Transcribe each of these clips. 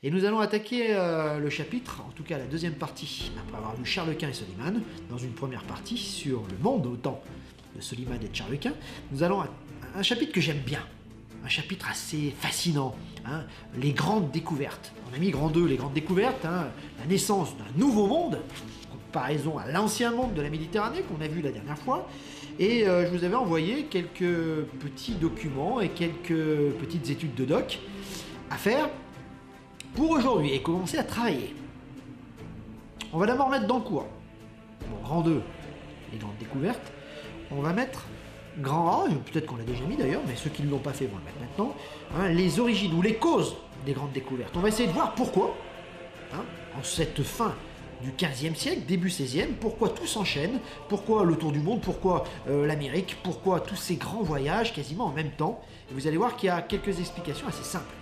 Et nous allons attaquer le chapitre, en tout cas la deuxième partie, après avoir vu Charles-Quint et Soliman, dans une première partie sur le monde au temps de Soliman et de Charles-Quint. Nous allons à un chapitre que j'aime bien, un chapitre assez fascinant, hein, les grandes découvertes. On a mis grand 2, les grandes découvertes, hein, la naissance d'un nouveau monde, en comparaison à l'ancien monde de la Méditerranée qu'on a vu la dernière fois. Et je vous avais envoyé quelques petits documents et quelques petites études de doc à faire pour aujourd'hui et commencer à travailler. On va d'abord mettre dans le cours, bon, grand 2, les grandes découvertes. On va mettre grand A, peut-être qu'on l'a déjà mis d'ailleurs, mais ceux qui ne l'ont pas fait vont le mettre maintenant, hein, les origines ou les causes des grandes découvertes. On va essayer de voir pourquoi, hein, en cette fin du 15e siècle, début 16e, pourquoi tout s'enchaîne, pourquoi le tour du monde, pourquoi l'Amérique, pourquoi tous ces grands voyages quasiment en même temps. Et vous allez voir qu'il y a quelques explications assez simples.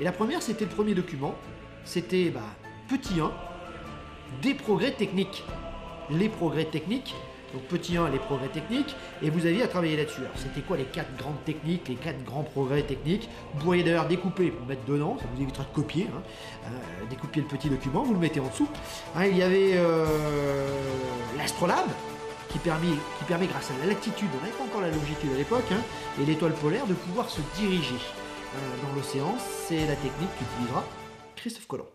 Et la première, c'était le premier document, c'était petit 1, des progrès techniques. Les progrès techniques, donc petit 1, les progrès techniques, et vous aviez à travailler là-dessus. Alors c'était quoi les 4 grandes techniques, les 4 grands progrès techniques? Vous pourriez d'ailleurs découper pour mettre dedans, ça vous évitera de copier, hein. Découpez le petit document, vous le mettez en dessous. Hein, il y avait l'astrolabe, qui permet grâce à la latitude, on n'avait pas encore la longitude à l'époque, hein, et l'étoile polaire, de pouvoir se diriger dans l'océan. C'est la technique qu'utilisera Christophe Colomb.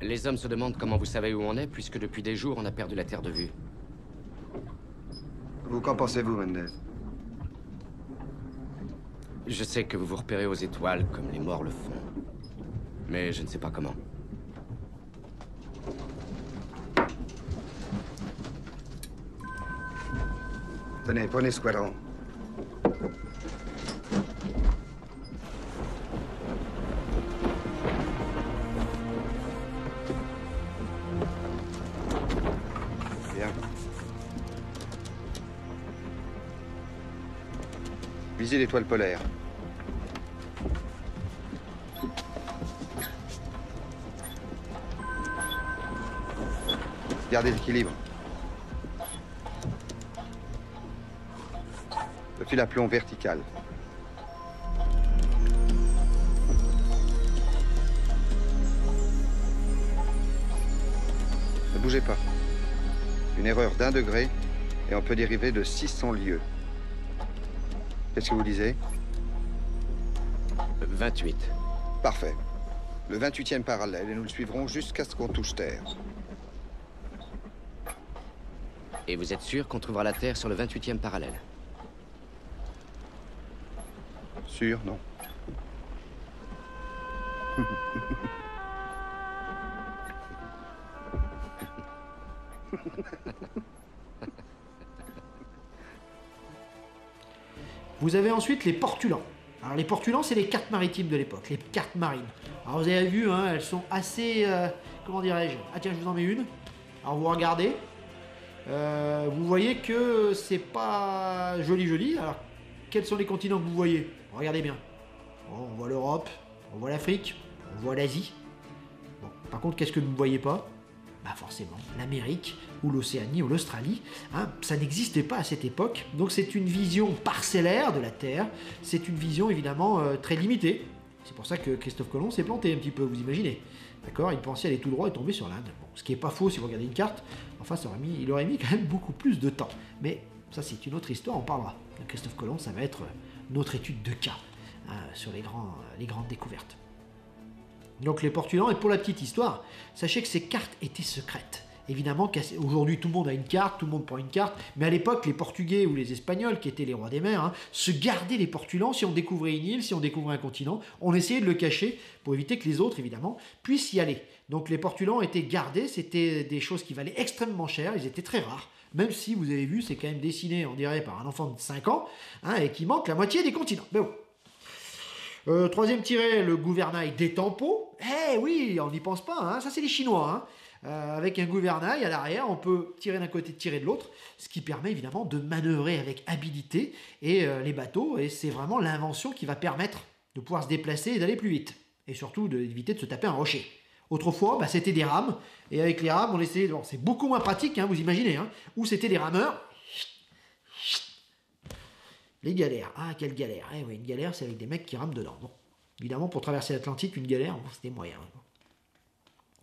Les hommes se demandent comment vous savez où on est, puisque depuis des jours, on a perdu la Terre de vue. Vous, qu'en pensez-vous, Mendez? Je sais que vous vous repérez aux étoiles comme les morts le font. Mais je ne sais pas comment. Tenez, prenez ce quadrant. Bien. Visez l'étoile polaire. Gardez l'équilibre. Le fil à plomb vertical. Ne bougez pas. Une erreur d'1 degré et on peut dériver de 600 lieues. Qu'est-ce que vous disiez? 28. Parfait. Le 28e parallèle et nous le suivrons jusqu'à ce qu'on touche Terre. Et vous êtes sûr qu'on trouvera la Terre sur le 28e parallèle? Sûr, non. Vous avez ensuite les portulans. Alors les portulans, c'est les cartes maritimes de l'époque, les cartes marines. Alors vous avez vu, hein, elles sont assez... comment dirais-je? Ah tiens, je vous en mets une. Alors vous regardez. Vous voyez que c'est pas joli. Alors, quels sont les continents que vous voyez? Regardez bien. Bon, on voit l'Europe, on voit l'Afrique, on voit l'Asie. Bon, par contre, qu'est-ce que vous ne voyez pas? Forcément, l'Amérique ou l'Océanie ou l'Australie, hein, ça n'existait pas à cette époque. Donc c'est une vision parcellaire de la Terre. C'est une vision évidemment très limitée. C'est pour ça que Christophe Colomb s'est planté un petit peu, vous imaginez. D'accord? Il pensait aller tout droit et tomber sur l'Inde. Bon, ce qui n'est pas faux si vous regardez une carte. Enfin, il aurait mis quand même beaucoup plus de temps. Mais ça, c'est une autre histoire, on parlera. De Christophe Colomb, ça va être notre étude de cas sur les grandes découvertes. Donc les portulans, et pour la petite histoire, sachez que ces cartes étaient secrètes. Évidemment qu'aujourd'hui tout le monde a une carte, tout le monde prend une carte, mais à l'époque les Portugais ou les Espagnols, qui étaient les rois des mers, hein, se gardaient les portulans. Si on découvrait une île, si on découvrait un continent, on essayait de le cacher pour éviter que les autres, évidemment, puissent y aller. Donc les portulans étaient gardés, c'était des choses qui valaient extrêmement cher, ils étaient très rares. Même si, vous avez vu, c'est quand même dessiné, on dirait, par un enfant de 5 ans, hein, et qui manque la moitié des continents. Mais bon. Troisième tiret, le gouvernail des tempos. Eh oui, on n'y pense pas, hein, ça c'est les Chinois. Hein. Avec un gouvernail à l'arrière, on peut tirer d'un côté, tirer de l'autre, ce qui permet évidemment de manœuvrer avec habileté et les bateaux, et c'est vraiment l'invention qui va permettre de pouvoir se déplacer et d'aller plus vite, et surtout d'éviter de se taper un rocher. Autrefois, bah, c'était des rames, et avec les rames, on essayait... Bon, c'est beaucoup moins pratique, hein, vous imaginez, hein, où c'était des rameurs. Les galères. Ah, quelle galère. Eh oui, une galère, c'est avec des mecs qui rament dedans. Bon. Évidemment, pour traverser l'Atlantique, une galère, bon, c'était moyen.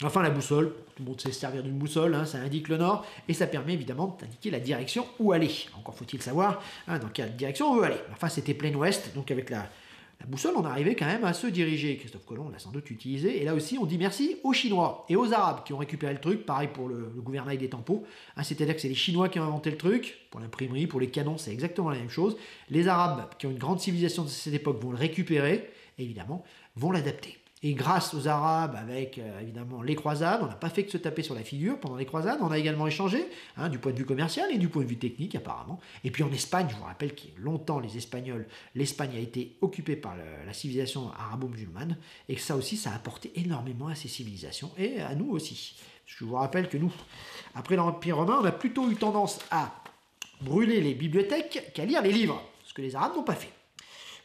Enfin, la boussole. Tout le monde sait se servir d'une boussole, hein, ça indique le nord, et ça permet évidemment d'indiquer la direction où aller. Encore faut-il savoir hein, dans quelle direction on veut aller. Enfin, c'était plein ouest, donc avec la boussole, on arrivait quand même à se diriger. Christophe Colomb l'a sans doute utilisé. Et là aussi, on dit merci aux Chinois et aux Arabes qui ont récupéré le truc. Pareil pour le gouvernail des tempos. Hein, c'est-à-dire que c'est les Chinois qui ont inventé le truc. Pour l'imprimerie, pour les canons, c'est exactement la même chose. Les Arabes, qui ont une grande civilisation de cette époque, vont le récupérer. Et évidemment, vont l'adapter. Et grâce aux Arabes, avec évidemment les croisades, on n'a pas fait que se taper sur la figure pendant les croisades, on a également échangé, hein, du point de vue commercial et du point de vue technique apparemment. Et puis en Espagne, je vous rappelle qu'il y a longtemps les Espagnols, l'Espagne a été occupée par la civilisation arabo-musulmane, et que ça aussi, ça a apporté énormément à ces civilisations, et à nous aussi. Je vous rappelle que nous, après l'Empire romain, on a plutôt eu tendance à brûler les bibliothèques qu'à lire les livres, ce que les Arabes n'ont pas fait.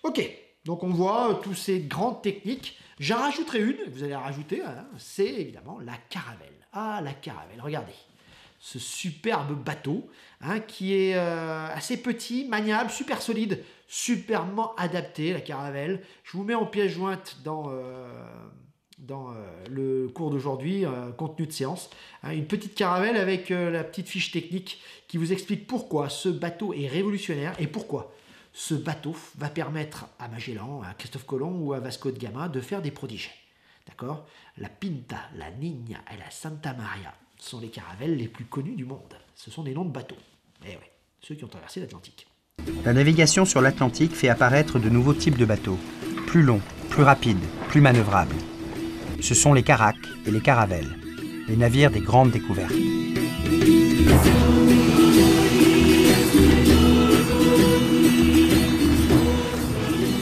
Ok, donc on voit toutes ces grandes techniques. J'en rajouterai une, vous allez la rajouter, hein, c'est évidemment la caravelle. Ah, la caravelle, regardez. Ce superbe bateau, hein, qui est assez petit, maniable, super solide, superbement adapté, la caravelle. Je vous mets en pièce jointe dans le cours d'aujourd'hui, contenu de séance. Hein, une petite caravelle avec la petite fiche technique qui vous explique pourquoi ce bateau est révolutionnaire et pourquoi ce bateau va permettre à Magellan, à Christophe Colomb ou à Vasco de Gama de faire des prodiges. D'accord ? La Pinta, la Niña et la Santa Maria sont les caravelles les plus connues du monde. Ce sont des noms de bateaux. Eh oui, ceux qui ont traversé l'Atlantique. La navigation sur l'Atlantique fait apparaître de nouveaux types de bateaux, plus longs, plus rapides, plus manœuvrables. Ce sont les caraques et les caravelles, les navires des grandes découvertes.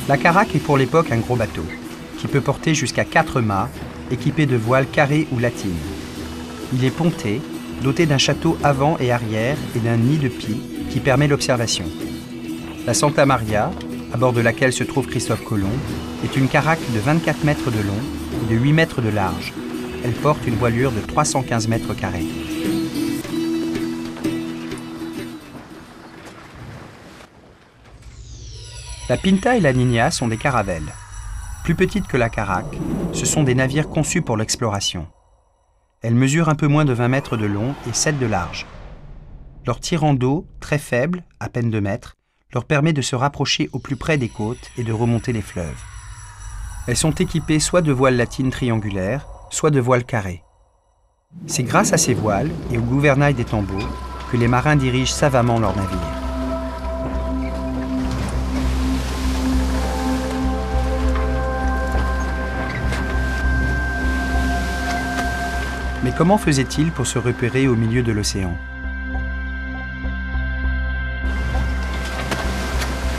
La caraque est pour l'époque un gros bateau, qui peut porter jusqu'à 4 mâts, équipé de voiles carrées ou latines. Il est ponté, doté d'un château avant et arrière et d'un nid de pie qui permet l'observation. La Santa Maria, à bord de laquelle se trouve Christophe Colomb, est une caraque de 24 mètres de long et de 8 mètres de large. Elle porte une voilure de 315 mètres carrés. La Pinta et la Niña sont des caravelles. Plus petites que la caraque, ce sont des navires conçus pour l'exploration. Elles mesurent un peu moins de 20 mètres de long et 7 de large. Leur tirant d'eau, très faible, à peine 2 mètres, leur permet de se rapprocher au plus près des côtes et de remonter les fleuves. Elles sont équipées soit de voiles latines triangulaires, soit de voiles carrées. C'est grâce à ces voiles et au gouvernail des tambours que les marins dirigent savamment leurs navires. Mais comment faisait-il pour se repérer au milieu de l'océan ?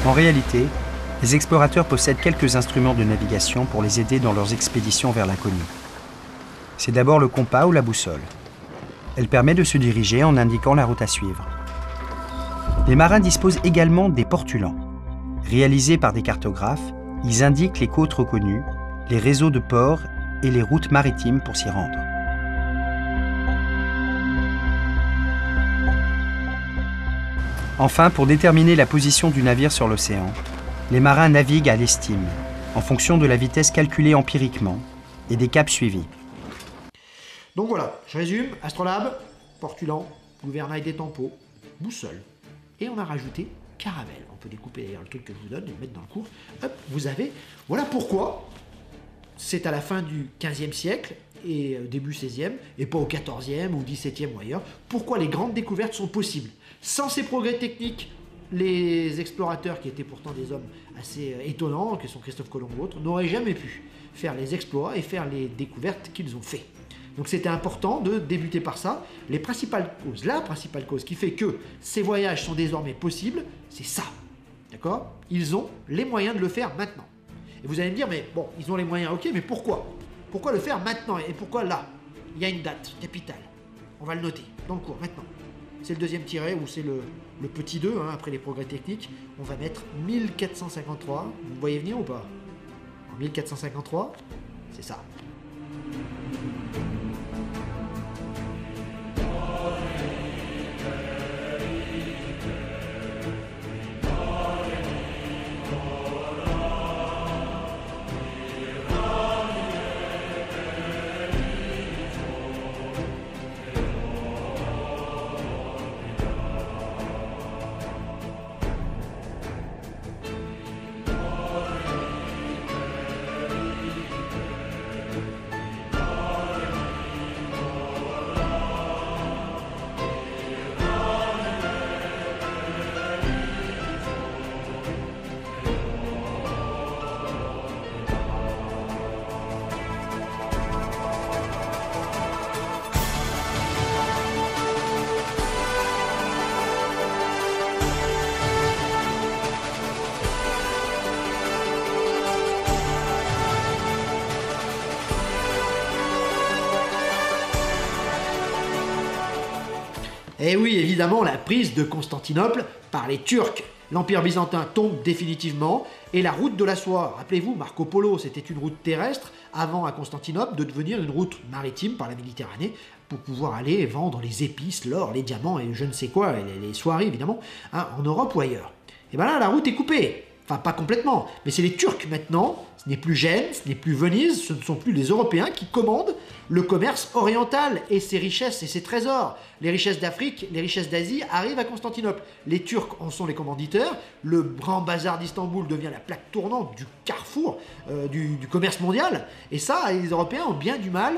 En réalité, les explorateurs possèdent quelques instruments de navigation pour les aider dans leurs expéditions vers l'inconnu. C'est d'abord le compas ou la boussole. Elle permet de se diriger en indiquant la route à suivre. Les marins disposent également des portulans. Réalisés par des cartographes, ils indiquent les côtes reconnues, les réseaux de ports et les routes maritimes pour s'y rendre. Enfin, pour déterminer la position du navire sur l'océan, les marins naviguent à l'estime, en fonction de la vitesse calculée empiriquement et des caps suivis. Donc voilà, je résume, astrolabe, portulan, gouvernail des tempos, boussole. Et on a rajouté caravelle. On peut découper d'ailleurs le truc que je vous donne et le mettre dans le cours. Hop, vous avez, voilà pourquoi c'est à la fin du 15e siècle et début 16e, et pas au 14e ou 17e ou ailleurs, pourquoi les grandes découvertes sont possibles. Sans ces progrès techniques, les explorateurs, qui étaient pourtant des hommes assez étonnants, que sont Christophe Colomb ou autres, n'auraient jamais pu faire les exploits et faire les découvertes qu'ils ont fait. Donc c'était important de débuter par ça. La principale cause qui fait que ces voyages sont désormais possibles, c'est ça. D'accord ? Ils ont les moyens de le faire maintenant. Et vous allez me dire, mais bon, ils ont les moyens, ok, mais pourquoi ? Pourquoi le faire maintenant ? Et pourquoi là ? Il y a une date capitale. On va le noter dans le cours, maintenant. C'est le deuxième tiret, ou c'est le petit 2, hein, après les progrès techniques. On va mettre 1453. Vous me voyez venir ou pas ? En 1453, c'est ça. Et oui, évidemment, la prise de Constantinople par les Turcs. L'Empire byzantin tombe définitivement et la route de la soie, rappelez-vous, Marco Polo, c'était une route terrestre avant à Constantinople de devenir une route maritime par la Méditerranée pour pouvoir aller vendre les épices, l'or, les diamants et je ne sais quoi, les soieries évidemment, hein, en Europe ou ailleurs. Et bien là, la route est coupée. Enfin, pas complètement, mais c'est les Turcs maintenant, ce n'est plus Gênes, ce n'est plus Venise, ce ne sont plus les Européens qui commandent le commerce oriental et ses richesses et ses trésors. Les richesses d'Afrique, les richesses d'Asie arrivent à Constantinople. Les Turcs en sont les commanditeurs, le grand bazar d'Istanbul devient la plaque tournante du carrefour du commerce mondial, et ça, les Européens ont bien du mal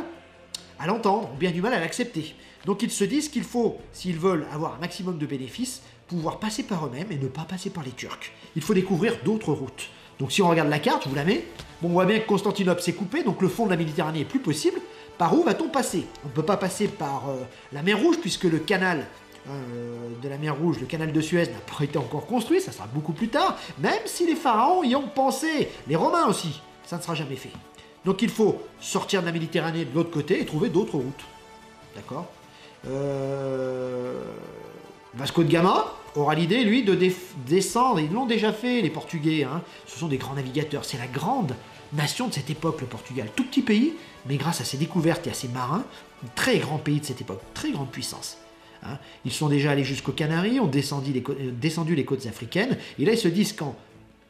à l'entendre, ont bien du mal à l'accepter. Donc ils se disent qu'il faut, s'ils veulent avoir un maximum de bénéfices, pouvoir passer par eux-mêmes et ne pas passer par les Turcs. Il faut découvrir d'autres routes. Donc si on regarde la carte, je vous la mets, bon, on voit bien que Constantinople s'est coupé, donc le fond de la Méditerranée est plus possible. Par où va-t-on passer? On ne peut pas passer par la mer Rouge, puisque le canal de la mer Rouge, le canal de Suez n'a pas été encore construit, ça sera beaucoup plus tard, même si les pharaons y ont pensé, les Romains aussi, ça ne sera jamais fait. Donc il faut sortir de la Méditerranée de l'autre côté et trouver d'autres routes. D'accord? Vasco de Gama aura l'idée, lui, de descendre, ils l'ont déjà fait, les Portugais, hein. Ce sont des grands navigateurs, c'est la grande nation de cette époque, le Portugal. Tout petit pays, mais grâce à ses découvertes et à ses marins, un très grand pays de cette époque, très grande puissance. Hein. Ils sont déjà allés jusqu'aux Canaries, ont descendu les côtes africaines, et là ils se disent qu'en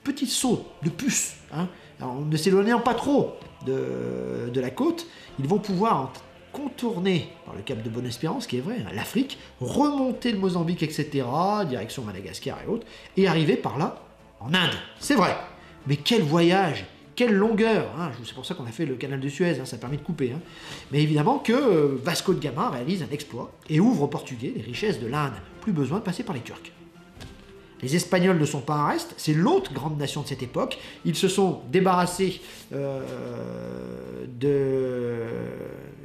petit saut de puce, hein, en ne s'éloignant pas trop de la côte, ils vont pouvoir contourner par le cap de Bonne-Espérance, qui est vrai, hein, l'Afrique, remonter le Mozambique, etc., direction Madagascar et autres, et arriver par là en Inde. C'est vrai, mais quel voyage, quelle longueur, hein. C'est pour ça qu'on a fait le canal de Suez, hein, ça permet de couper. Hein. Mais évidemment que Vasco de Gama réalise un exploit et ouvre aux Portugais les richesses de l'Inde. Plus besoin de passer par les Turcs. Les Espagnols ne sont pas un reste, c'est l'autre grande nation de cette époque. Ils se sont débarrassés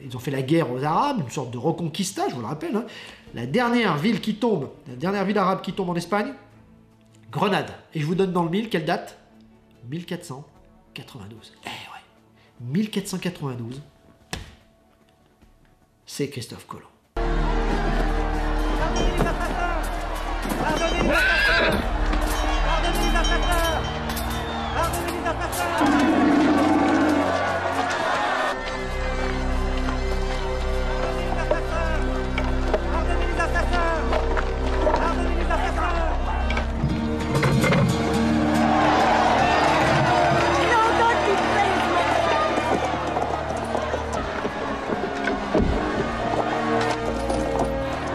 Ils ont fait la guerre aux Arabes, une sorte de reconquista, je vous le rappelle. Hein. La dernière ville arabe qui tombe en Espagne, Grenade. Et je vous donne dans le mille, quelle date? 1492. Eh ouais, 1492, c'est Christophe Colomb. Pardonnez les assassins! Pardonnez les assassins! Pardonnez les assassins! Pardonnez les assassins! Pardonnez les assassins!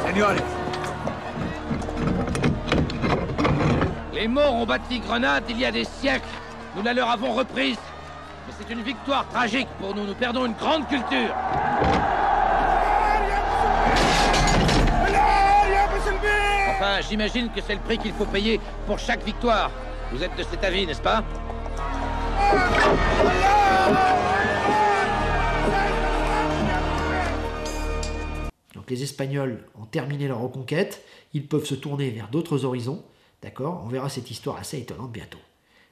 Señores. Les morts ont bâti Grenade il y a des siècles. Nous la leur avons reprise. Mais c'est une victoire tragique pour nous. Nous perdons une grande culture. Enfin, j'imagine que c'est le prix qu'il faut payer pour chaque victoire. Vous êtes de cet avis, n'est-ce pas? Donc les Espagnols ont terminé leur reconquête. Ils peuvent se tourner vers d'autres horizons. D'accord, on verra cette histoire assez étonnante bientôt.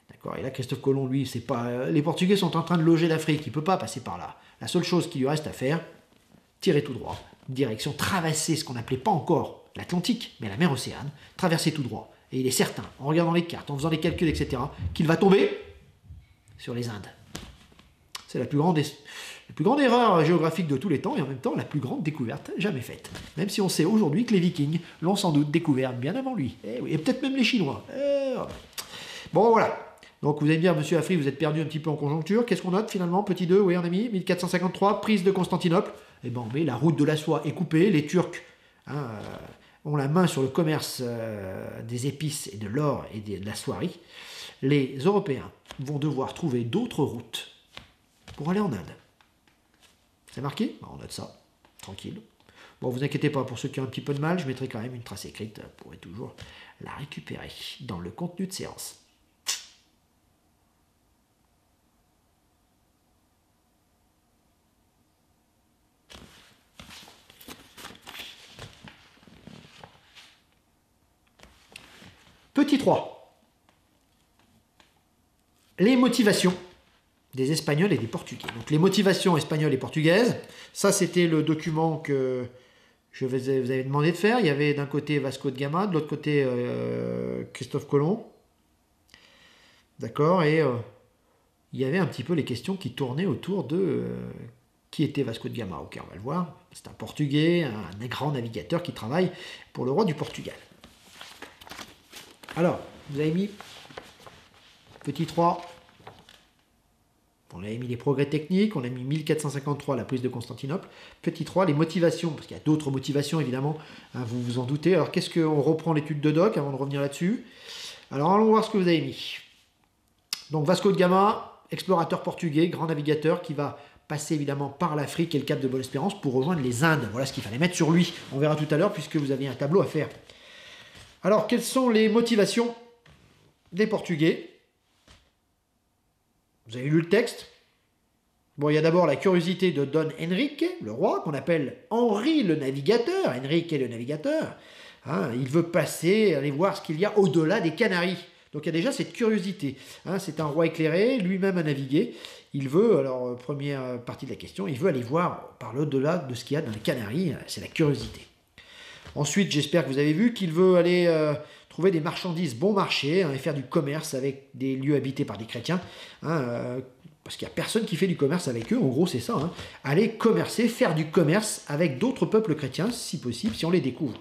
D'accord, et là Christophe Colomb, lui, c'est pas. Les Portugais sont en train de loger l'Afrique, il peut pas passer par là. La seule chose qui lui reste à faire, tirer tout droit, direction, traverser ce qu'on n'appelait pas encore l'Atlantique, mais la mer Océane, traverser tout droit. Et il est certain, en regardant les cartes, en faisant les calculs, etc., qu'il va tomber sur les Indes. C'est la plus grande erreur géographique de tous les temps et en même temps la plus grande découverte jamais faite. Même si on sait aujourd'hui que les Vikings l'ont sans doute découvert bien avant lui. Et peut-être même les Chinois. Bon, voilà. Donc vous allez me dire, monsieur Afri, vous êtes perdu un petit peu en conjoncture. Qu'est-ce qu'on note finalement? Petit 2, oui, on a mis 1453, prise de Constantinople. Et bon, mais la route de la soie est coupée. Les Turcs ont la main sur le commerce des épices et de l'or et de la soierie. Les Européens vont devoir trouver d'autres routes pour aller en Inde. C'est marqué? On note ça, tranquille. Bon, vous inquiétez pas, pour ceux qui ont un petit peu de mal, je mettrai quand même une trace écrite, vous pourrez toujours la récupérer dans le contenu de séance. Petit 3. Les motivations des Espagnols et des Portugais. Donc les motivations espagnoles et portugaises, ça c'était le document que vous avais demandé de faire. Il y avait d'un côté Vasco de Gama, de l'autre côté Christophe Colomb. D'accord, et il y avait un petit peu les questions qui tournaient autour de qui était Vasco de Gama. Ok, on va le voir. C'est un Portugais, un grand navigateur qui travaille pour le roi du Portugal. Alors, vous avez mis petit 3. On avait mis les progrès techniques, on a mis 1453, la prise de Constantinople. Petit 3, les motivations, parce qu'il y a d'autres motivations évidemment, hein, vous vous en doutez. Alors qu'est-ce qu'on reprend l'étude de Doc avant de revenir là-dessus? Alors allons voir ce que vous avez mis. Donc Vasco de Gama, explorateur portugais, grand navigateur qui va passer évidemment par l'Afrique et le Cap de Bonne-Espérance pour rejoindre les Indes. Voilà ce qu'il fallait mettre sur lui. On verra tout à l'heure puisque vous aviez un tableau à faire. Alors quelles sont les motivations des Portugais? Vous avez lu le texte? Bon, il y a d'abord la curiosité de Don Henrique, le roi, qu'on appelle Henri le navigateur. Henrique le navigateur. Hein, il veut passer, aller voir ce qu'il y a au-delà des Canaries. Donc il y a déjà cette curiosité. Hein, c'est un roi éclairé, lui-même a navigué. Il veut, alors première partie de la question, il veut aller voir par l'au-delà de ce qu'il y a dans les Canaries. C'est la curiosité. Ensuite, j'espère que vous avez vu qu'il veut aller trouver des marchandises bon marché, hein, et faire du commerce avec des lieux habités par des chrétiens, hein, parce qu'il n'y a personne qui fait du commerce avec eux, en gros c'est ça, hein, aller commercer, faire du commerce avec d'autres peuples chrétiens, si possible, si on les découvre.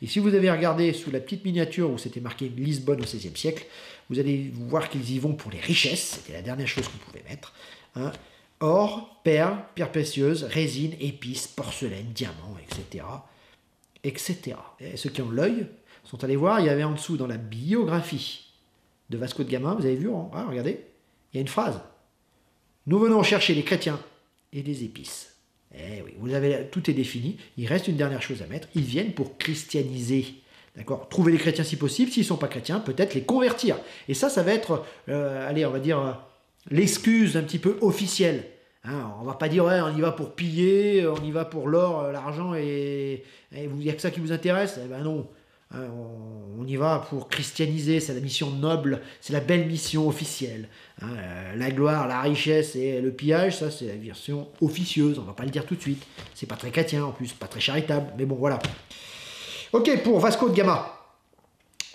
Et si vous avez regardé sous la petite miniature où c'était marqué Lisbonne au XVIe siècle, vous allez voir qu'ils y vont pour les richesses, c'était la dernière chose qu'on pouvait mettre, hein, or, perles, pierres précieuses, résine, épices, porcelaine, diamants, etc., etc. Et ceux qui ont l'œil sont allés voir, il y avait en dessous dans la biographie de Vasco de Gama, vous avez vu, hein, regardez, il y a une phrase. Nous venons chercher les chrétiens et les épices. Eh oui, vous avez, tout est défini, il reste une dernière chose à mettre, ils viennent pour christianiser. D'accord, trouver les chrétiens si possible, s'ils ne sont pas chrétiens, peut-être les convertir. Et ça va être, allez, on va dire, l'excuse un petit peu officielle. Hein, on ne va pas dire, ouais, on y va pour piller, on y va pour l'or, l'argent, et il n'y a que ça qui vous intéresse. Eh ben non, hein, on y va pour christianiser, c'est la mission noble, c'est la belle mission officielle. Hein, la gloire, la richesse et le pillage, ça c'est la version officieuse, on ne va pas le dire tout de suite. C'est pas très chrétien en plus, pas très charitable, mais bon, voilà. Ok, pour Vasco de Gama.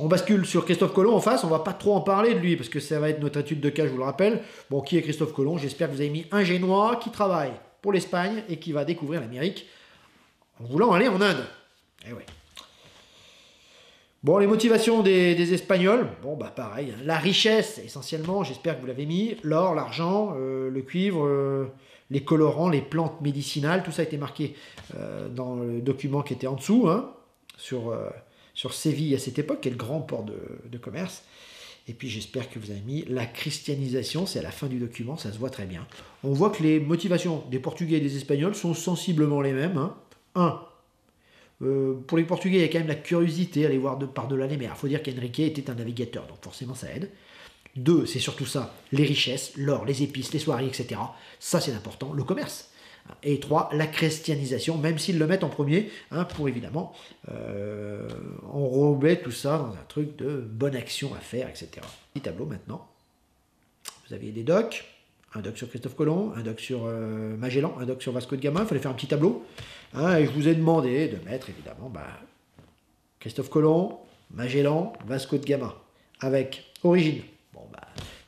On bascule sur Christophe Colomb en face, on va pas trop en parler de lui, parce que ça va être notre étude de cas, je vous le rappelle. Bon, qui est Christophe Colomb? J'espère que vous avez mis un Génois qui travaille pour l'Espagne et qui va découvrir l'Amérique en voulant aller en Inde. Eh ouais. Bon, les motivations des Espagnols, bon bah pareil, hein. La richesse essentiellement, j'espère que vous l'avez mis, l'or, l'argent, le cuivre, les colorants, les plantes médicinales, tout ça a été marqué dans le document qui était en dessous, hein, sur Séville à cette époque, qui est le grand port de commerce. Et puis j'espère que vous avez mis la christianisation, c'est à la fin du document, ça se voit très bien. On voit que les motivations des Portugais et des Espagnols sont sensiblement les mêmes. Hein. Pour les Portugais, il y a quand même la curiosité, aller voir par-delà les mers. Il faut dire qu'Henrique était un navigateur, donc forcément ça aide. 2, c'est surtout ça, les richesses, l'or, les épices, les soieries, etc. Ça c'est important, le commerce. Et 3, la christianisation, même s'ils le mettent en premier, hein, pour évidemment enrober tout ça dans un truc de bonne action à faire, etc. Petit tableau maintenant. Vous aviez des docs, un doc sur Christophe Colomb, un doc sur Magellan, un doc sur Vasco de Gama, il fallait faire un petit tableau. Hein, et je vous ai demandé de mettre évidemment Christophe Colomb, Magellan, Vasco de Gama, avec origine. Bon,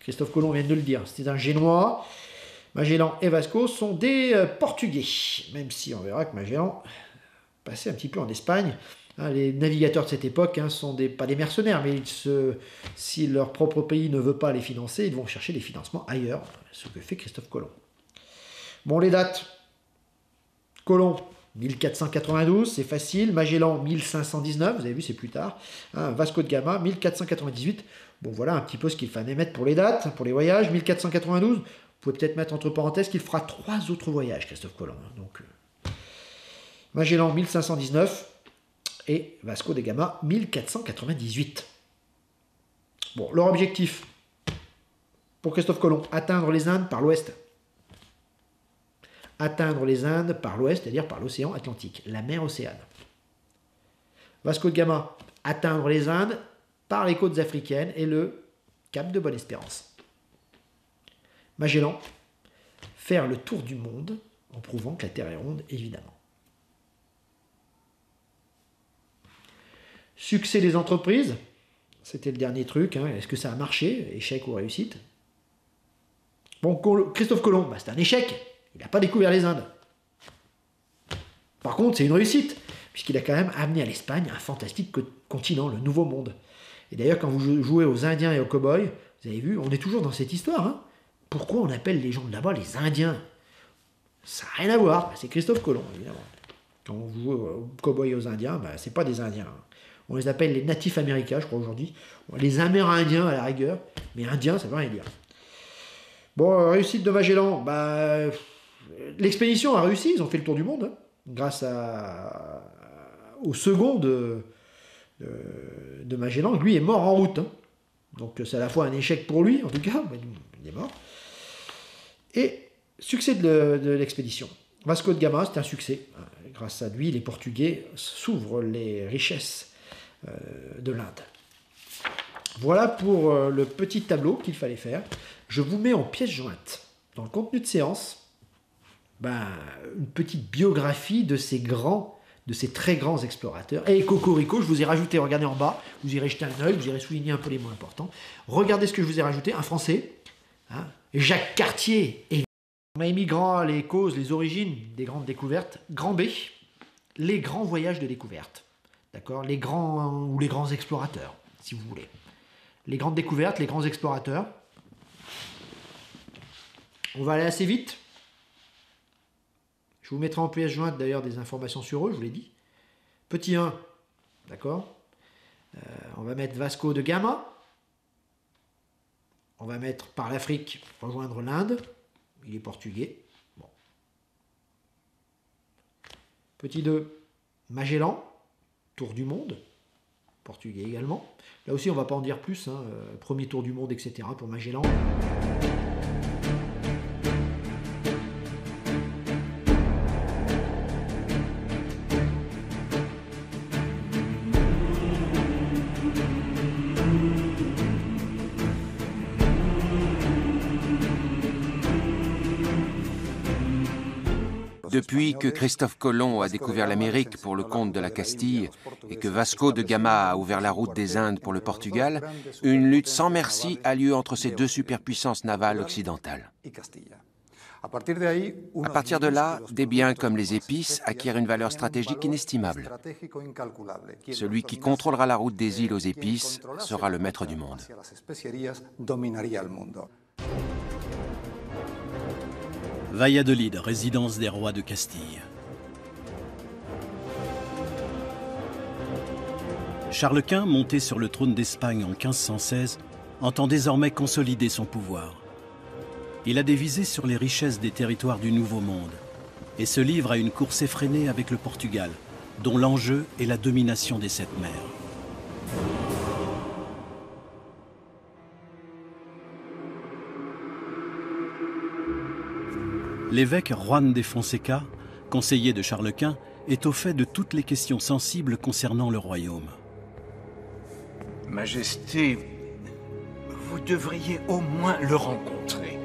Christophe Colomb vient de le dire, c'était un Génois. Magellan et Vasco sont des Portugais, même si on verra que Magellan passait un petit peu en Espagne. Hein, les navigateurs de cette époque sont pas des mercenaires, mais si leur propre pays ne veut pas les financer, ils vont chercher des financements ailleurs, ce que fait Christophe Colomb. Bon, les dates. Colomb, 1492, c'est facile. Magellan, 1519, vous avez vu, c'est plus tard. Hein, Vasco de Gama, 1498. Bon, voilà un petit peu ce qu'il fallait mettre pour les dates, pour les voyages. 1492. Vous pouvez peut-être mettre entre parenthèses qu'il fera 3 autres voyages, Christophe Colomb. Donc, Magellan, 1519 et Vasco de Gama, 1498. Bon, leur objectif pour Christophe Colomb, atteindre les Indes par l'ouest. Atteindre les Indes par l'ouest, c'est-à-dire par l'océan Atlantique, la mer Océane. Vasco de Gama, atteindre les Indes par les côtes africaines et le Cap de Bonne-Espérance. Magellan, faire le tour du monde en prouvant que la Terre est ronde, évidemment. Succès des entreprises, c'était le dernier truc. Hein. Est-ce que ça a marché? Échec ou réussite? Bon, Christophe Colomb, bah, c'est un échec. Il n'a pas découvert les Indes. Par contre, c'est une réussite, puisqu'il a quand même amené à l'Espagne un fantastique continent, le Nouveau Monde. Et d'ailleurs, quand vous jouez aux Indiens et aux cow-boys, vous avez vu, on est toujours dans cette histoire. Hein. Pourquoi on appelle les gens de là-bas les Indiens? Ça n'a rien à voir. Bah, c'est Christophe Colomb, évidemment. Quand vous jouez aux cow-boys et aux Indiens, bah, c'est pas des Indiens. On les appelle les natifs américains, je crois, aujourd'hui. Les Amérindiens, à la rigueur. Mais Indiens, ça veut rien dire. Bon, réussite de Magellan. Bah, l'expédition a réussi. Ils ont fait le tour du monde. Hein, grâce au second de Magellan. Lui est mort en route. Hein. Donc, c'est à la fois un échec pour lui, en tout cas. Mais il est mort. Et succès de l'expédition. Vasco de Gama, c'est un succès. Grâce à lui, les Portugais s'ouvrent les richesses de l'Inde. Voilà pour le petit tableau qu'il fallait faire. Je vous mets en pièce jointe, dans le contenu de séance, une petite biographie de ces très grands explorateurs. Et cocorico, je vous ai rajouté, regardez en bas, vous irez jeter un œil, vous irez souligner un peu les mots importants. Regardez ce que je vous ai rajouté, un Français, hein, Jacques Cartier, et on a mis les causes, les origines des grandes découvertes. Grand B, les grands voyages de découverte. D'accord? Les grands explorateurs, si vous voulez. Les grandes découvertes, les grands explorateurs. On va aller assez vite. Je vous mettrai en pièce jointe d'ailleurs des informations sur eux, je vous l'ai dit. Petit 1, d'accord? On va mettre Vasco de Gama. On va mettre par l'Afrique, rejoindre l'Inde. Il est portugais. Bon. Petit 2, Magellan, tour du monde, portugais également. Là aussi, on ne va pas en dire plus. Hein, premier tour du monde, etc. pour Magellan. Depuis que Christophe Colomb a découvert l'Amérique pour le compte de la Castille et que Vasco de Gama a ouvert la route des Indes pour le Portugal, une lutte sans merci a lieu entre ces deux superpuissances navales occidentales. À partir de là, des biens comme les épices acquièrent une valeur stratégique inestimable. Celui qui contrôlera la route des îles aux épices sera le maître du monde. Valladolid, résidence des rois de Castille. Charles Quint, monté sur le trône d'Espagne en 1516, entend désormais consolider son pouvoir. Il a des visées sur les richesses des territoires du Nouveau Monde et se livre à une course effrénée avec le Portugal, dont l'enjeu est la domination des 7 mers. L'évêque Juan de Fonseca, conseiller de Charles Quint, est au fait de toutes les questions sensibles concernant le royaume. Majesté, vous devriez au moins le rencontrer.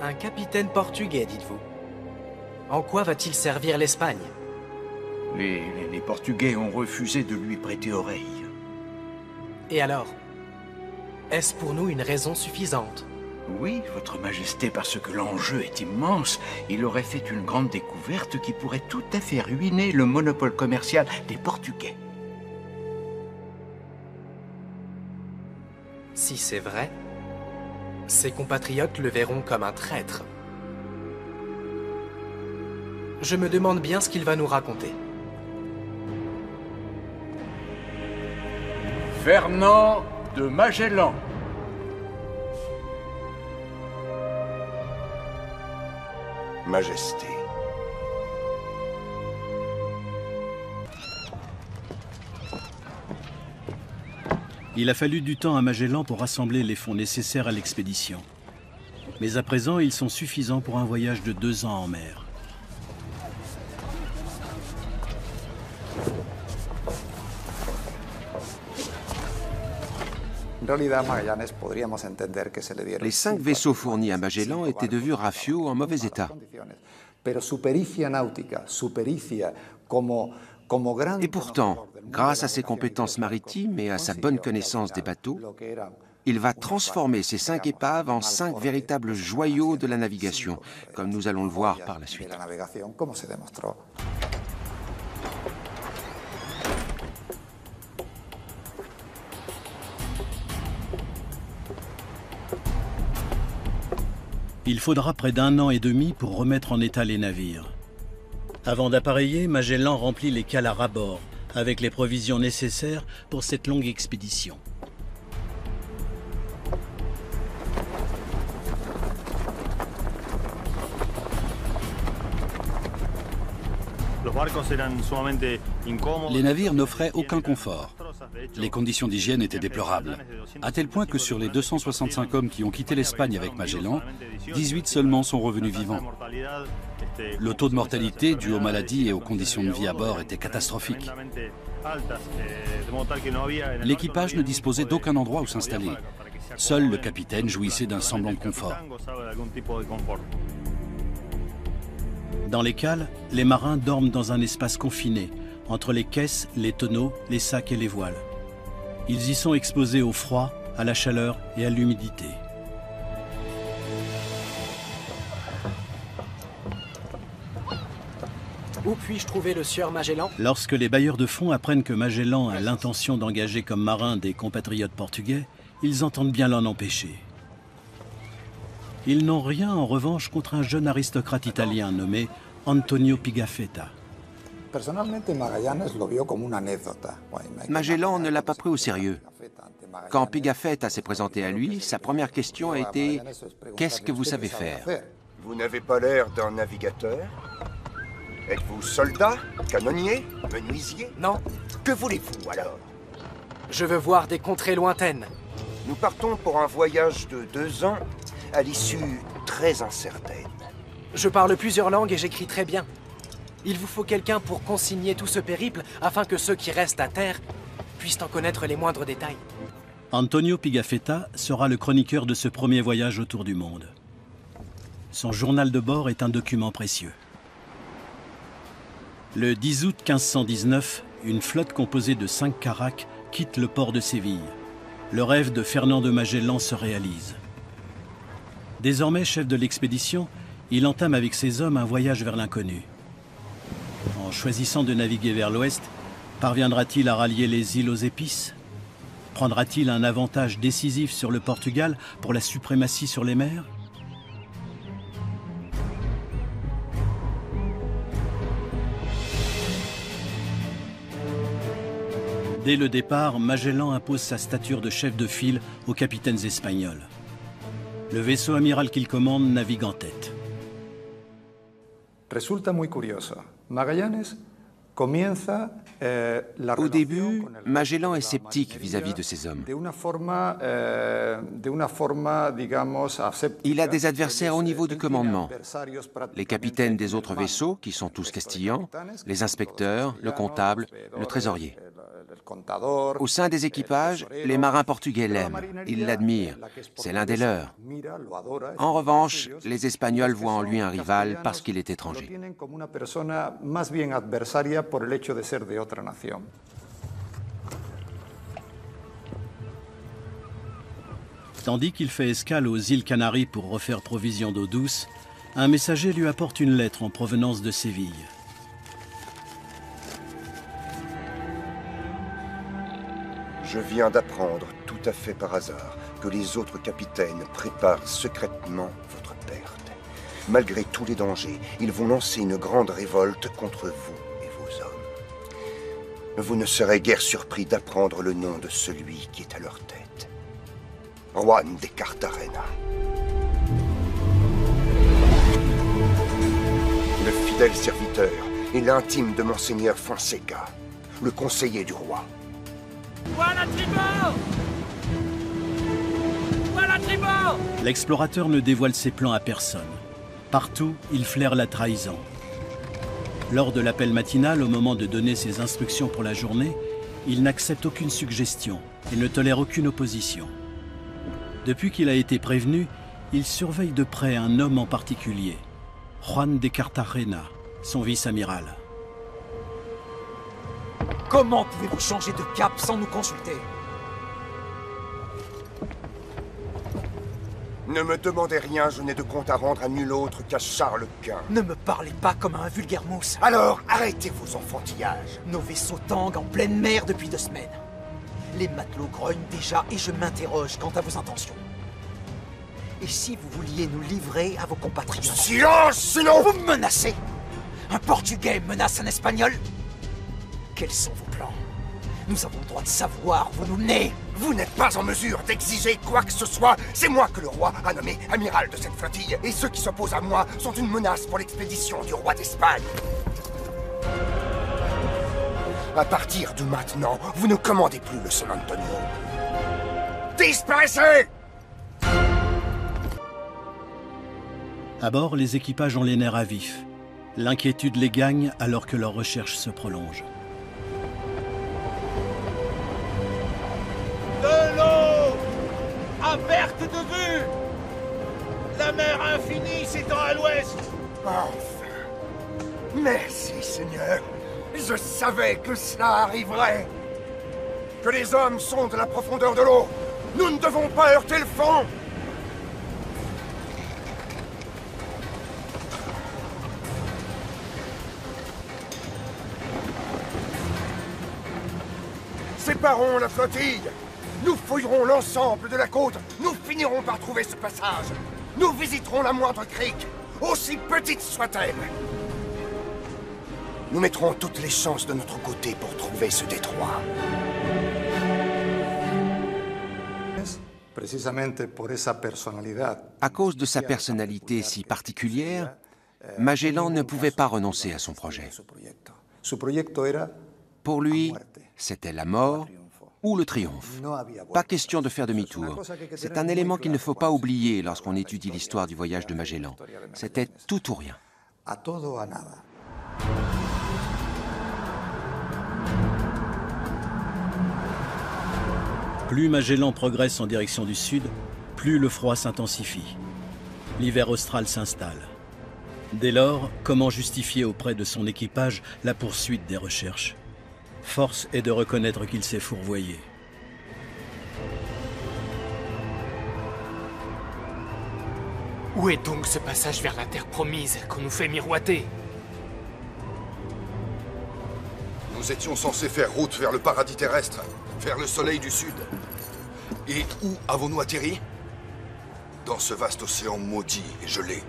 Un capitaine portugais, dites-vous. En quoi va-t-il servir l'Espagne? Les Portugais ont refusé de lui prêter oreille. Et alors? Est-ce pour nous une raison suffisante? Oui, Votre Majesté, parce que l'enjeu est immense. Il aurait fait une grande découverte qui pourrait tout à fait ruiner le monopole commercial des Portugais. Si c'est vrai, ses compatriotes le verront comme un traître. Je me demande bien ce qu'il va nous raconter. Fernand de Magellan. Majesté. Il a fallu du temps à Magellan pour rassembler les fonds nécessaires à l'expédition. Mais à présent, ils sont suffisants pour un voyage de 2 ans en mer. Les 5 vaisseaux fournis à Magellan étaient de vue Rafio en mauvais état. Et pourtant, grâce à ses compétences maritimes et à sa bonne connaissance des bateaux, il va transformer ces 5 épaves en 5 véritables joyaux de la navigation, comme nous allons le voir par la suite. Il faudra près d'1 an et demi pour remettre en état les navires. Avant d'appareiller, Magellan remplit les cales à ras-bord, avec les provisions nécessaires pour cette longue expédition. Les navires n'offraient aucun confort. Les conditions d'hygiène étaient déplorables, à tel point que sur les 265 hommes qui ont quitté l'Espagne avec Magellan, 18 seulement sont revenus vivants. Le taux de mortalité dû aux maladies et aux conditions de vie à bord était catastrophique. L'équipage ne disposait d'aucun endroit où s'installer. Seul le capitaine jouissait d'un semblant de confort. Dans les cales, les marins dorment dans un espace confiné, entre les caisses, les tonneaux, les sacs et les voiles. Ils y sont exposés au froid, à la chaleur et à l'humidité. Où puis-je trouver le sieur Magellan? Lorsque les bailleurs de fonds apprennent que Magellan a l'intention d'engager comme marin des compatriotes portugais, ils entendent bien l'en empêcher. Ils n'ont rien en revanche contre un jeune aristocrate italien nommé Antonio Pigafetta. Magellan ne l'a pas pris au sérieux. Quand Pigafetta s'est présenté à lui, sa première question a été « Qu'est-ce que vous savez faire ?» Vous n'avez pas l'air d'un navigateur? Êtes-vous soldat, canonnier, menuisier? Non. Que voulez-vous alors? Je veux voir des contrées lointaines. Nous partons pour un voyage de 2 ans, à l'issue très incertaine. Je parle plusieurs langues et j'écris très bien. Il vous faut quelqu'un pour consigner tout ce périple afin que ceux qui restent à terre puissent en connaître les moindres détails. Antonio Pigafetta sera le chroniqueur de ce premier voyage autour du monde. Son journal de bord est un document précieux. Le 10 août 1519, une flotte composée de 5 caraques quitte le port de Séville. Le rêve de Fernand de Magellan se réalise. Désormais chef de l'expédition, il entame avec ses hommes un voyage vers l'inconnu. En choisissant de naviguer vers l'ouest, parviendra-t-il à rallier les îles aux épices? Prendra-t-il un avantage décisif sur le Portugal pour la suprématie sur les mers? Dès le départ, Magellan impose sa stature de chef de file aux capitaines espagnols. Le vaisseau amiral qu'il commande navigue en tête. Au début, Magellan est sceptique vis-à-vis de ses hommes. Il a des adversaires au niveau du commandement. Les capitaines des autres vaisseaux, qui sont tous castillans, les inspecteurs, le comptable, le trésorier. Au sein des équipages, les marins portugais l'aiment, ils l'admirent, c'est l'un des leurs. En revanche, les Espagnols voient en lui un rival parce qu'il est étranger. Tandis qu'il fait escale aux îles Canaries pour refaire provision d'eau douce, un messager lui apporte une lettre en provenance de Séville. Je viens d'apprendre, tout à fait par hasard, que les autres capitaines préparent secrètement votre perte. Malgré tous les dangers, ils vont lancer une grande révolte contre vous et vos hommes. Vous ne serez guère surpris d'apprendre le nom de celui qui est à leur tête. Juan de Cartagena. Le fidèle serviteur et l'intime de Monseigneur Fonseca, le conseiller du roi. Voilà tribord! Voilà tribord! L'explorateur ne dévoile ses plans à personne. Partout, il flaire la trahison. Lors de l'appel matinal, au moment de donner ses instructions pour la journée, il n'accepte aucune suggestion et ne tolère aucune opposition. Depuis qu'il a été prévenu, il surveille de près un homme en particulier, Juan de Cartagena, son vice-amiral. Comment pouvez-vous changer de cap sans nous consulter? Ne me demandez rien, je n'ai de compte à rendre à nul autre qu'à Charles Quint. Ne me parlez pas comme à un vulgaire mousse. Alors, arrêtez vos enfantillages. Nos vaisseaux tanguent en pleine mer depuis 2 semaines. Les matelots grognent déjà et je m'interroge quant à vos intentions. Et si vous vouliez nous livrer à vos compatriotes? Silence, sinon... Vous me menacez? Un Portugais menace un Espagnol? Quels sont vos plans? Nous avons le droit de savoir où vous nous menez. Vous n'êtes pas en mesure d'exiger quoi que ce soit. C'est moi que le roi a nommé amiral de cette flottille. Et ceux qui s'opposent à moi sont une menace pour l'expédition du roi d'Espagne. À partir de maintenant, vous ne commandez plus le San Antonio. Disparaissez! À bord, les équipages ont les nerfs à vif. L'inquiétude les gagne alors que leur recherche se prolonge. De l'eau à perte de vue. La mer infinie s'étend à l'ouest. Enfin. Merci, Seigneur. Je savais que cela arriverait. Que les hommes sont de la profondeur de l'eau. Nous ne devons pas heurter le fond. Séparons la flottille. Nous fouillerons l'ensemble de la côte. Nous finirons par trouver ce passage. Nous visiterons la moindre crique, aussi petite soit-elle. Nous mettrons toutes les chances de notre côté pour trouver ce détroit. À cause de sa personnalité si particulière, Magellan ne pouvait pas renoncer à son projet. Pour lui, c'était la mort ou le triomphe. Pas question de faire demi-tour. C'est un élément qu'il ne faut pas oublier lorsqu'on étudie l'histoire du voyage de Magellan. C'était tout ou rien. Plus Magellan progresse en direction du sud, plus le froid s'intensifie. L'hiver austral s'installe. Dès lors, comment justifier auprès de son équipage la poursuite des recherches? Force est de reconnaître qu'il s'est fourvoyé. Où est donc ce passage vers la terre promise qu'on nous fait miroiter? Nous étions censés faire route vers le paradis terrestre, vers le soleil du sud. Et où avons-nous atterri? Dans ce vaste océan maudit et gelé.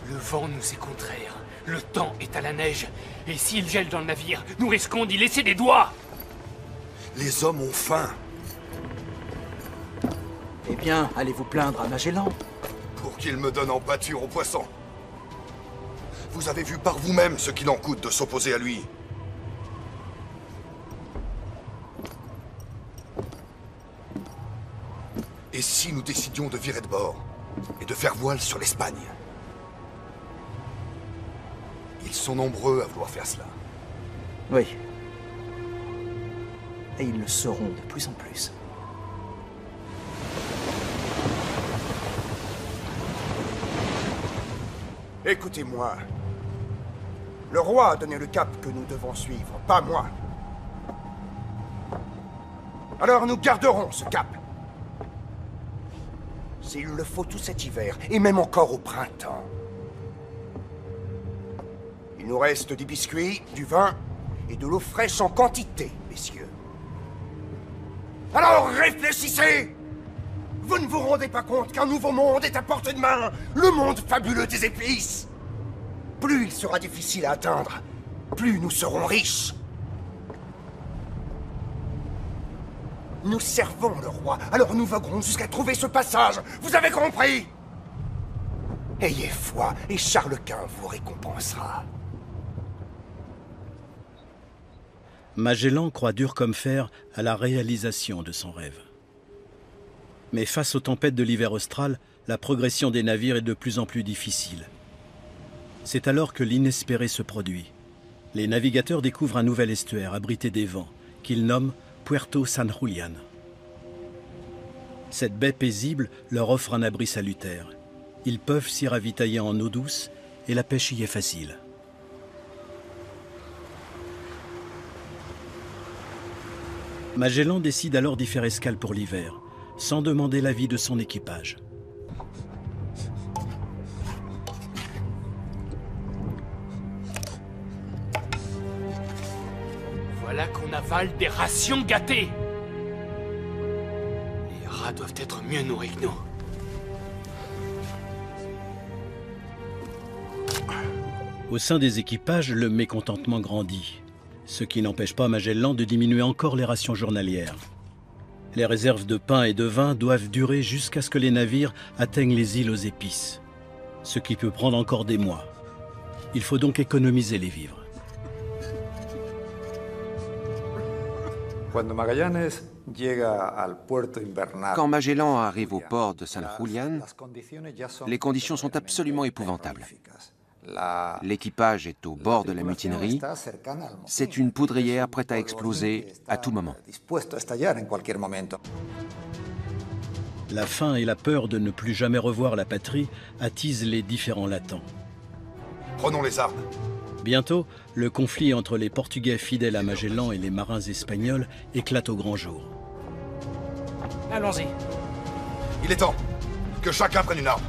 Le vent nous est contraire, le temps est à la neige, et s'il gèle dans le navire, nous risquons d'y laisser des doigts. Les hommes ont faim. Eh bien, allez vous plaindre à Magellan. Pour qu'il me donne en pâture aux poissons. Vous avez vu par vous-même ce qu'il en coûte de s'opposer à lui. Et si nous décidions de virer de bord et de faire voile sur l'Espagne? Ils sont nombreux à vouloir faire cela. Oui. Et ils le seront de plus en plus. Écoutez-moi. Le roi a donné le cap que nous devons suivre, pas moi. Alors nous garderons ce cap. S'il le faut tout cet hiver, et même encore au printemps. Il nous reste des biscuits, du vin et de l'eau fraîche en quantité, messieurs. Alors réfléchissez! Vous ne vous rendez pas compte qu'un nouveau monde est à portée de main? Le monde fabuleux des épices! Plus il sera difficile à atteindre, plus nous serons riches. Nous servons le roi, alors nous voguerons jusqu'à trouver ce passage. Vous avez compris? Ayez foi, et Charles Quint vous récompensera. Magellan croit dur comme fer à la réalisation de son rêve. Mais face aux tempêtes de l'hiver austral, la progression des navires est de plus en plus difficile. C'est alors que l'inespéré se produit. Les navigateurs découvrent un nouvel estuaire abrité des vents, qu'ils nomment Puerto San Julián. Cette baie paisible leur offre un abri salutaire. Ils peuvent s'y ravitailler en eau douce et la pêche y est facile. Magellan décide alors d'y faire escale pour l'hiver, sans demander l'avis de son équipage. Voilà qu'on avale des rations gâtées. Les rats doivent être mieux nourris que nous. Au sein des équipages, le mécontentement grandit, ce qui n'empêche pas Magellan de diminuer encore les rations journalières. Les réserves de pain et de vin doivent durer jusqu'à ce que les navires atteignent les îles aux épices, ce qui peut prendre encore des mois. Il faut donc économiser les vivres. Quand Magellan arrive au port de San Julián, les conditions sont absolument épouvantables. L'équipage est au bord de la mutinerie. C'est une poudrière prête à exploser à tout moment. La faim et la peur de ne plus jamais revoir la patrie attisent les différents latents. Prenons les armes. Bientôt, le conflit entre les Portugais fidèles à Magellan et les marins espagnols éclate au grand jour. Allons-y. Il est temps que chacun prenne une arme.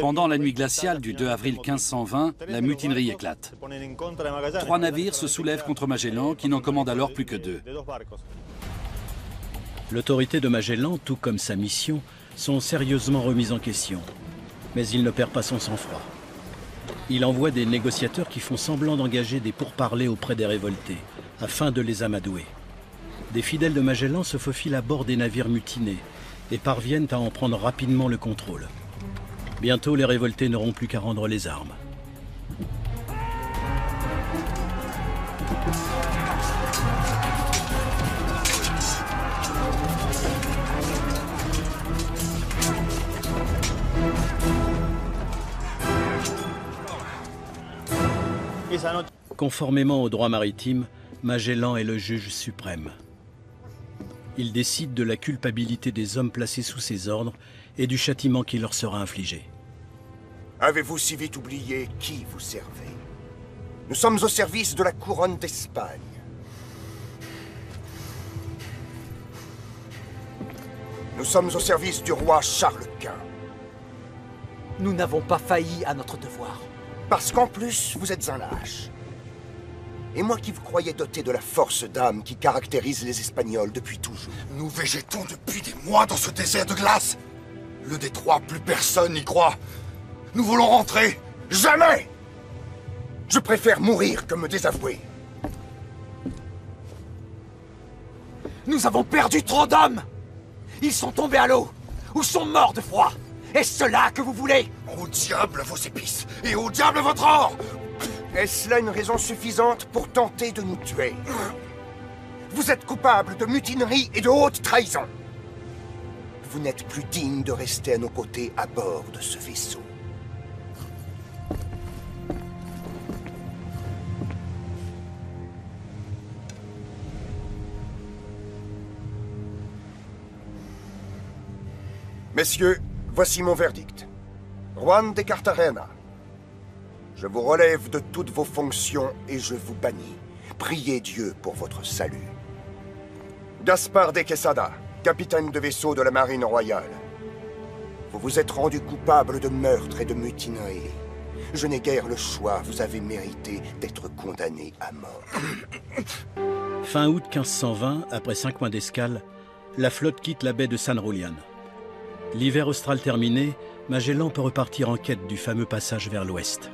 Pendant la nuit glaciale du 2 avril 1520, la mutinerie éclate. 3 navires se soulèvent contre Magellan, qui n'en commande alors plus que 2. L'autorité de Magellan, tout comme sa mission, sont sérieusement remises en question. Mais il ne perd pas son sang-froid. Il envoie des négociateurs qui font semblant d'engager des pourparlers auprès des révoltés, afin de les amadouer. Des fidèles de Magellan se faufilent à bord des navires mutinés et parviennent à en prendre rapidement le contrôle. Bientôt, les révoltés n'auront plus qu'à rendre les armes. Conformément au droit maritime, Magellan est le juge suprême. Il décide de la culpabilité des hommes placés sous ses ordres et du châtiment qui leur sera infligé. Avez-vous si vite oublié qui vous servez? Nous sommes au service de la couronne d'Espagne. Nous sommes au service du roi Charles Quint. Nous n'avons pas failli à notre devoir. Parce qu'en plus, vous êtes un lâche. Et moi qui vous croyais doté de la force d'âme qui caractérise les Espagnols depuis toujours. Nous végétons depuis des mois dans ce désert de glace. Le détroit, plus personne n'y croit. Nous voulons rentrer. Jamais! Je préfère mourir que me désavouer. Nous avons perdu trop d'hommes! Ils sont tombés à l'eau, ou sont morts de froid. Est-ce cela que vous voulez? Au diable vos épices, et au diable votre or! Est-ce là une raison suffisante pour tenter de nous tuer? Vous êtes coupable de mutinerie et de haute trahison. Vous n'êtes plus digne de rester à nos côtés à bord de ce vaisseau. Messieurs, voici mon verdict. Juan de Cartagena, je vous relève de toutes vos fonctions et je vous bannis. Priez Dieu pour votre salut. Gaspar de Quesada, capitaine de vaisseau de la marine royale. Vous vous êtes rendu coupable de meurtre et de mutinerie. Je n'ai guère le choix, vous avez mérité d'être condamné à mort. Fin août 1520, après 5 mois d'escale, la flotte quitte la baie de San Julián. L'hiver austral terminé, Magellan peut repartir en quête du fameux passage vers l'ouest.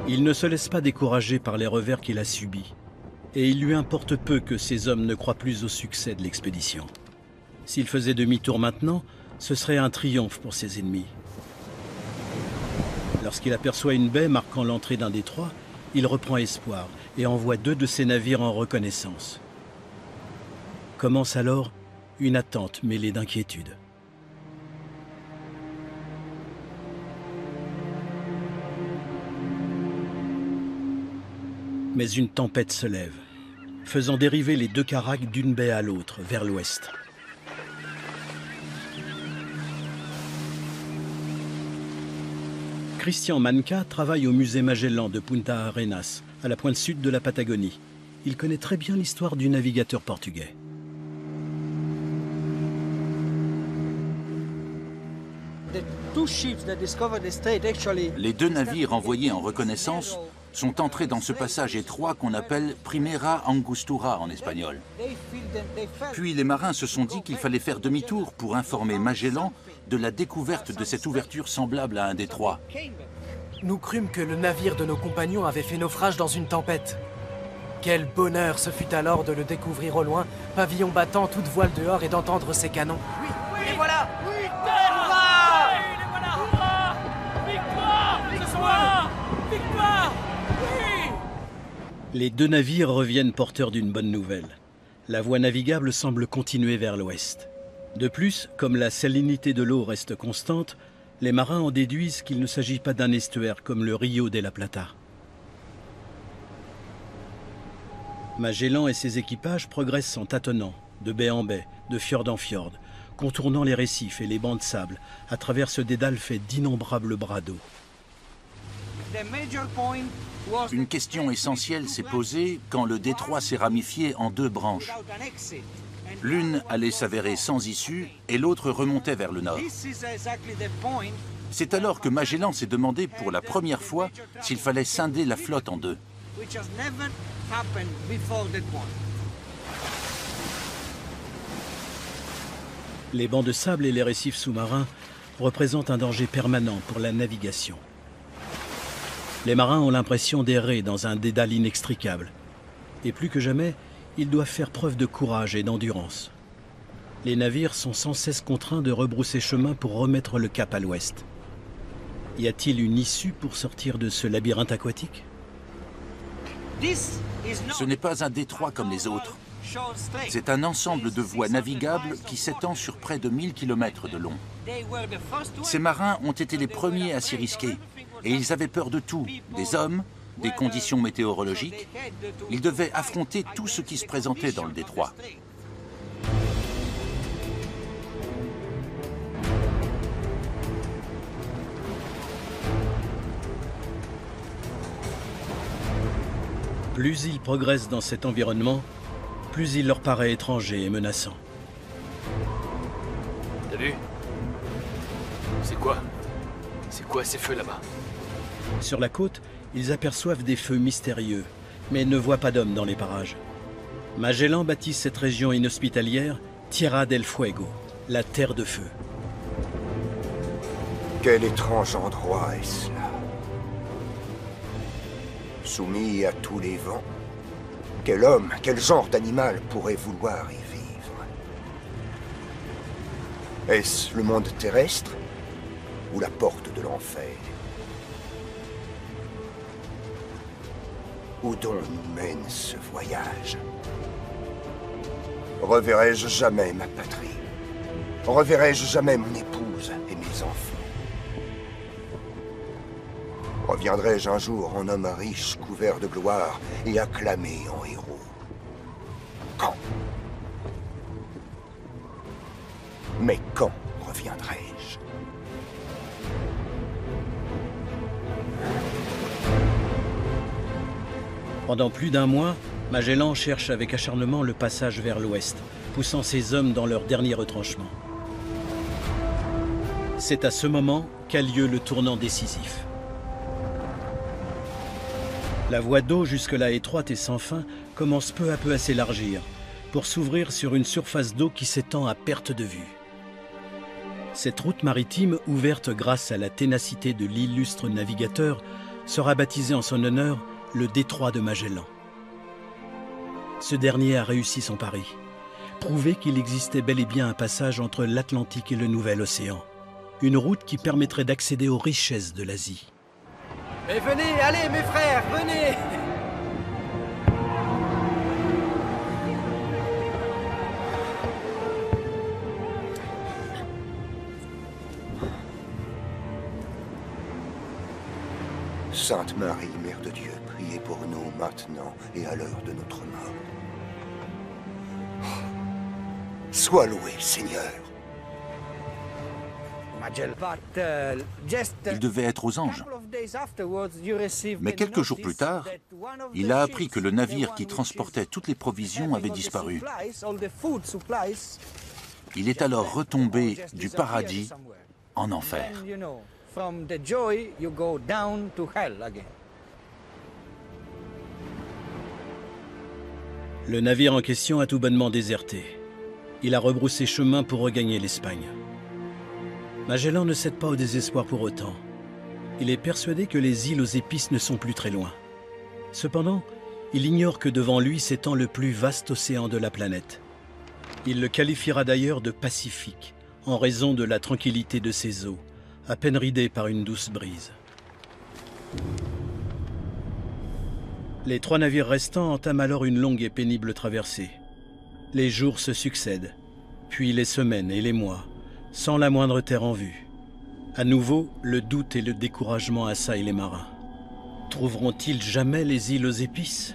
Il ne se laisse pas décourager par les revers qu'il a subis, et il lui importe peu que ses hommes ne croient plus au succès de l'expédition. S'il faisait demi-tour maintenant, ce serait un triomphe pour ses ennemis. Lorsqu'il aperçoit une baie marquant l'entrée d'un détroit, il reprend espoir et envoie 2 de ses navires en reconnaissance. Commence alors une attente mêlée d'inquiétude. Mais une tempête se lève, faisant dériver les 2 caraques d'une baie à l'autre, vers l'ouest. Christian Manca travaille au musée Magellan de Punta Arenas, à la pointe sud de la Patagonie. Il connaît très bien l'histoire du navigateur portugais. Les 2 navires envoyés en reconnaissance sont entrés dans ce passage étroit qu'on appelle Primera Angostura en espagnol. Puis les marins se sont dit qu'il fallait faire demi-tour pour informer Magellan de la découverte de cette ouverture semblable à un détroit. Nous crûmes que le navire de nos compagnons avait fait naufrage dans une tempête. Quel bonheur ce fut alors de le découvrir au loin, pavillon battant, toute voile dehors et d'entendre ses canons. Oui, et voilà. Oui, hurrah! Oui, les voilà. Hurrah! Victoire! Victoire! Victoire! Oui! Les 2 navires reviennent porteurs d'une bonne nouvelle. La voie navigable semble continuer vers l'ouest. De plus, comme la salinité de l'eau reste constante, les marins en déduisent qu'il ne s'agit pas d'un estuaire comme le Rio de la Plata. Magellan et ses équipages progressent en tâtonnant, de baie en baie, de fjord en fjord, contournant les récifs et les bancs de sable, à travers ce dédale fait d'innombrables bras d'eau. Une question essentielle s'est posée quand le détroit s'est ramifié en 2 branches. L'une allait s'avérer sans issue et l'autre remontait vers le nord. C'est alors que Magellan s'est demandé pour la première fois s'il fallait scinder la flotte en 2. Les bancs de sable et les récifs sous-marins représentent un danger permanent pour la navigation. Les marins ont l'impression d'errer dans un dédale inextricable. Et plus que jamais, ils doivent faire preuve de courage et d'endurance. Les navires sont sans cesse contraints de rebrousser chemin pour remettre le cap à l'ouest. Y a-t-il une issue pour sortir de ce labyrinthe aquatique? Ce n'est pas un détroit comme les autres. C'est un ensemble de voies navigables qui s'étend sur près de 1000 km de long. Ces marins ont été les premiers à s'y risquer. Et ils avaient peur de tout, des hommes, des conditions météorologiques. Ils devaient affronter tout ce qui se présentait dans le détroit. Plus ils progressent dans cet environnement, plus il leur paraît étranger et menaçant. T'as vu? C'est quoi ces feux là-bas? Sur la côte, ils aperçoivent des feux mystérieux, mais ne voient pas d'hommes dans les parages. Magellan baptise cette région inhospitalière Tierra del Fuego, la terre de feu. Quel étrange endroit est-ce là? Soumis à tous les vents, quel homme, quel genre d'animal pourrait vouloir y vivre? Est-ce le monde terrestre ou la porte de l'enfer? Où donc nous mène ce voyage? Reverrai-je jamais ma patrie? Reverrai-je jamais mon épouse et mes enfants? Reviendrai-je un jour en homme riche, couvert de gloire et acclamé en héros? Quand? Mais quand reviendrai-je? Pendant plus d'un mois, Magellan cherche avec acharnement le passage vers l'ouest, poussant ses hommes dans leur dernier retranchement. C'est à ce moment qu'a lieu le tournant décisif. La voie d'eau, jusque-là étroite et sans fin, commence peu à peu à s'élargir, pour s'ouvrir sur une surface d'eau qui s'étend à perte de vue. Cette route maritime, ouverte grâce à la ténacité de l'illustre navigateur, sera baptisée en son honneur le détroit de Magellan. Ce dernier a réussi son pari, prouver qu'il existait bel et bien un passage entre l'Atlantique et le Nouvel Océan, une route qui permettrait d'accéder aux richesses de l'Asie. Mais venez, allez mes frères, venez! Sainte Marie, Mère de Dieu, priez pour nous maintenant et à l'heure de notre mort. Sois loué, Seigneur. Il devait être aux anges. Mais quelques jours plus tard, il a appris que le navire qui transportait toutes les provisions avait disparu. Il est alors retombé du paradis en enfer. Le navire en question a tout bonnement déserté. Il a rebroussé chemin pour regagner l'Espagne. Magellan ne cède pas au désespoir pour autant. Il est persuadé que les îles aux épices ne sont plus très loin. Cependant, il ignore que devant lui s'étend le plus vaste océan de la planète. Il le qualifiera d'ailleurs de Pacifique, en raison de la tranquillité de ses eaux, à peine ridées par une douce brise. Les 3 navires restants entament alors une longue et pénible traversée. Les jours se succèdent, puis les semaines et les mois, sans la moindre terre en vue. À nouveau, le doute et le découragement assaillent les marins. Trouveront-ils jamais les îles aux épices?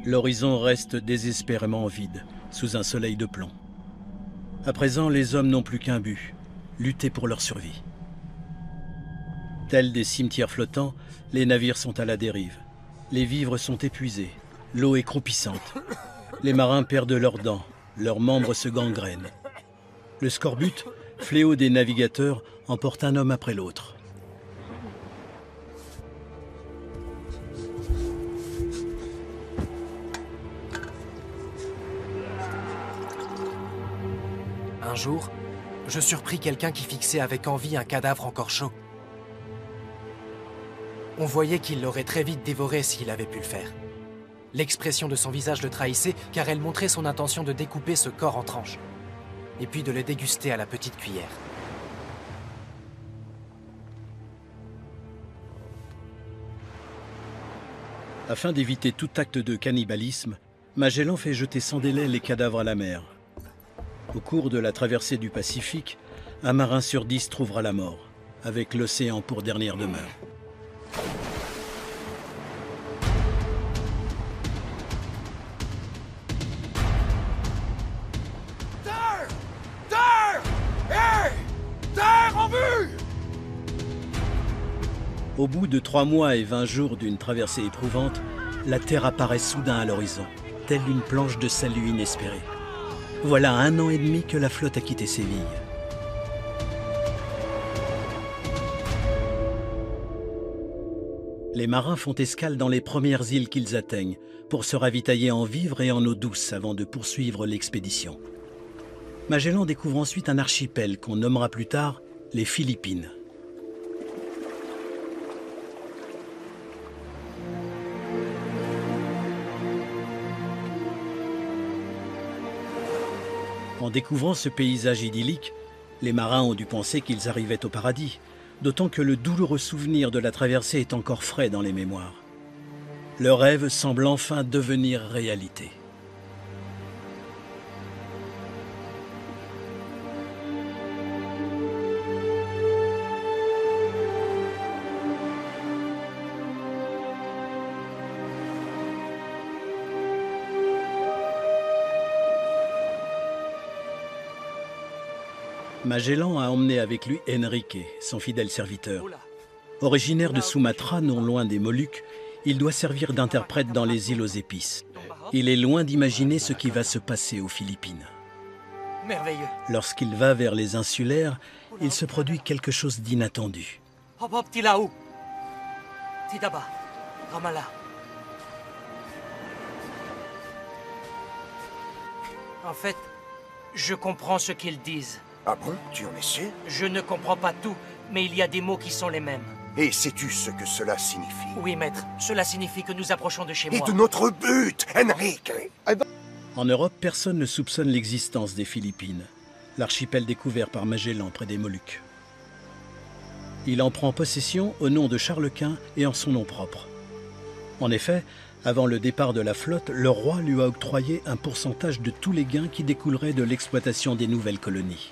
L'horizon reste désespérément vide, sous un soleil de plomb. À présent, les hommes n'ont plus qu'un but, lutter pour leur survie. Tels des cimetières flottants, les navires sont à la dérive. Les vivres sont épuisés, l'eau est croupissante. Les marins perdent leurs dents, leurs membres se gangrènent. Le scorbut, fléau des navigateurs, emporte un homme après l'autre. Un jour, je surpris quelqu'un qui fixait avec envie un cadavre encore chaud. On voyait qu'il l'aurait très vite dévoré s'il avait pu le faire. L'expression de son visage le trahissait car elle montrait son intention de découper ce corps en tranches, et puis de le déguster à la petite cuillère. Afin d'éviter tout acte de cannibalisme, Magellan fait jeter sans délai les cadavres à la mer. Au cours de la traversée du Pacifique, un marin sur 10 trouvera la mort, avec l'océan pour dernière demeure. Terre! Terre! Hey! Terre en vue! Au bout de 3 mois et 20 jours d'une traversée éprouvante, la Terre apparaît soudain à l'horizon, telle une planche de salut inespérée. Voilà 1 an et demi que la flotte a quitté Séville. Les marins font escale dans les premières îles qu'ils atteignent pour se ravitailler en vivres et en eau douce avant de poursuivre l'expédition. Magellan découvre ensuite un archipel qu'on nommera plus tard les Philippines. En découvrant ce paysage idyllique, les marins ont dû penser qu'ils arrivaient au paradis, d'autant que le douloureux souvenir de la traversée est encore frais dans les mémoires. Le rêve semble enfin devenir réalité. Magellan a emmené avec lui Enrique, son fidèle serviteur. Originaire de Sumatra, non loin des Moluques, il doit servir d'interprète dans les îles aux épices. Il est loin d'imaginer ce qui va se passer aux Philippines. Merveilleux. Lorsqu'il va vers les insulaires, il se produit quelque chose d'inattendu. Hop hop Tilaou. Tidaba. Ramala. En fait, je comprends ce qu'ils disent. Ah bon? Tu en es sûr? Je ne comprends pas tout, mais il y a des mots qui sont les mêmes. Et sais-tu ce que cela signifie? Oui, maître. Cela signifie que nous approchons de chez moi. Et de notre but, Enrique! En Europe, personne ne soupçonne l'existence des Philippines, l'archipel découvert par Magellan près des Moluques. Il en prend possession au nom de Charles Quint et en son nom propre. En effet, avant le départ de la flotte, le roi lui a octroyé un pourcentage de tous les gains qui découleraient de l'exploitation des nouvelles colonies.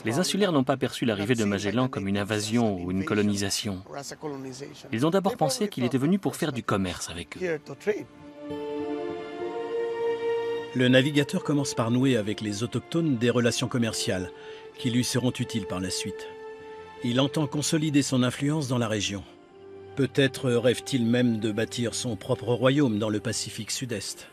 Les insulaires n'ont pas perçu l'arrivée de Magellan comme une invasion ou une colonisation. Ils ont d'abord pensé qu'il était venu pour faire du commerce avec eux. Le navigateur commence par nouer avec les autochtones des relations commerciales qui lui seront utiles par la suite. Il entend consolider son influence dans la région. Peut-être rêve-t-il même de bâtir son propre royaume dans le Pacifique Sud-Est.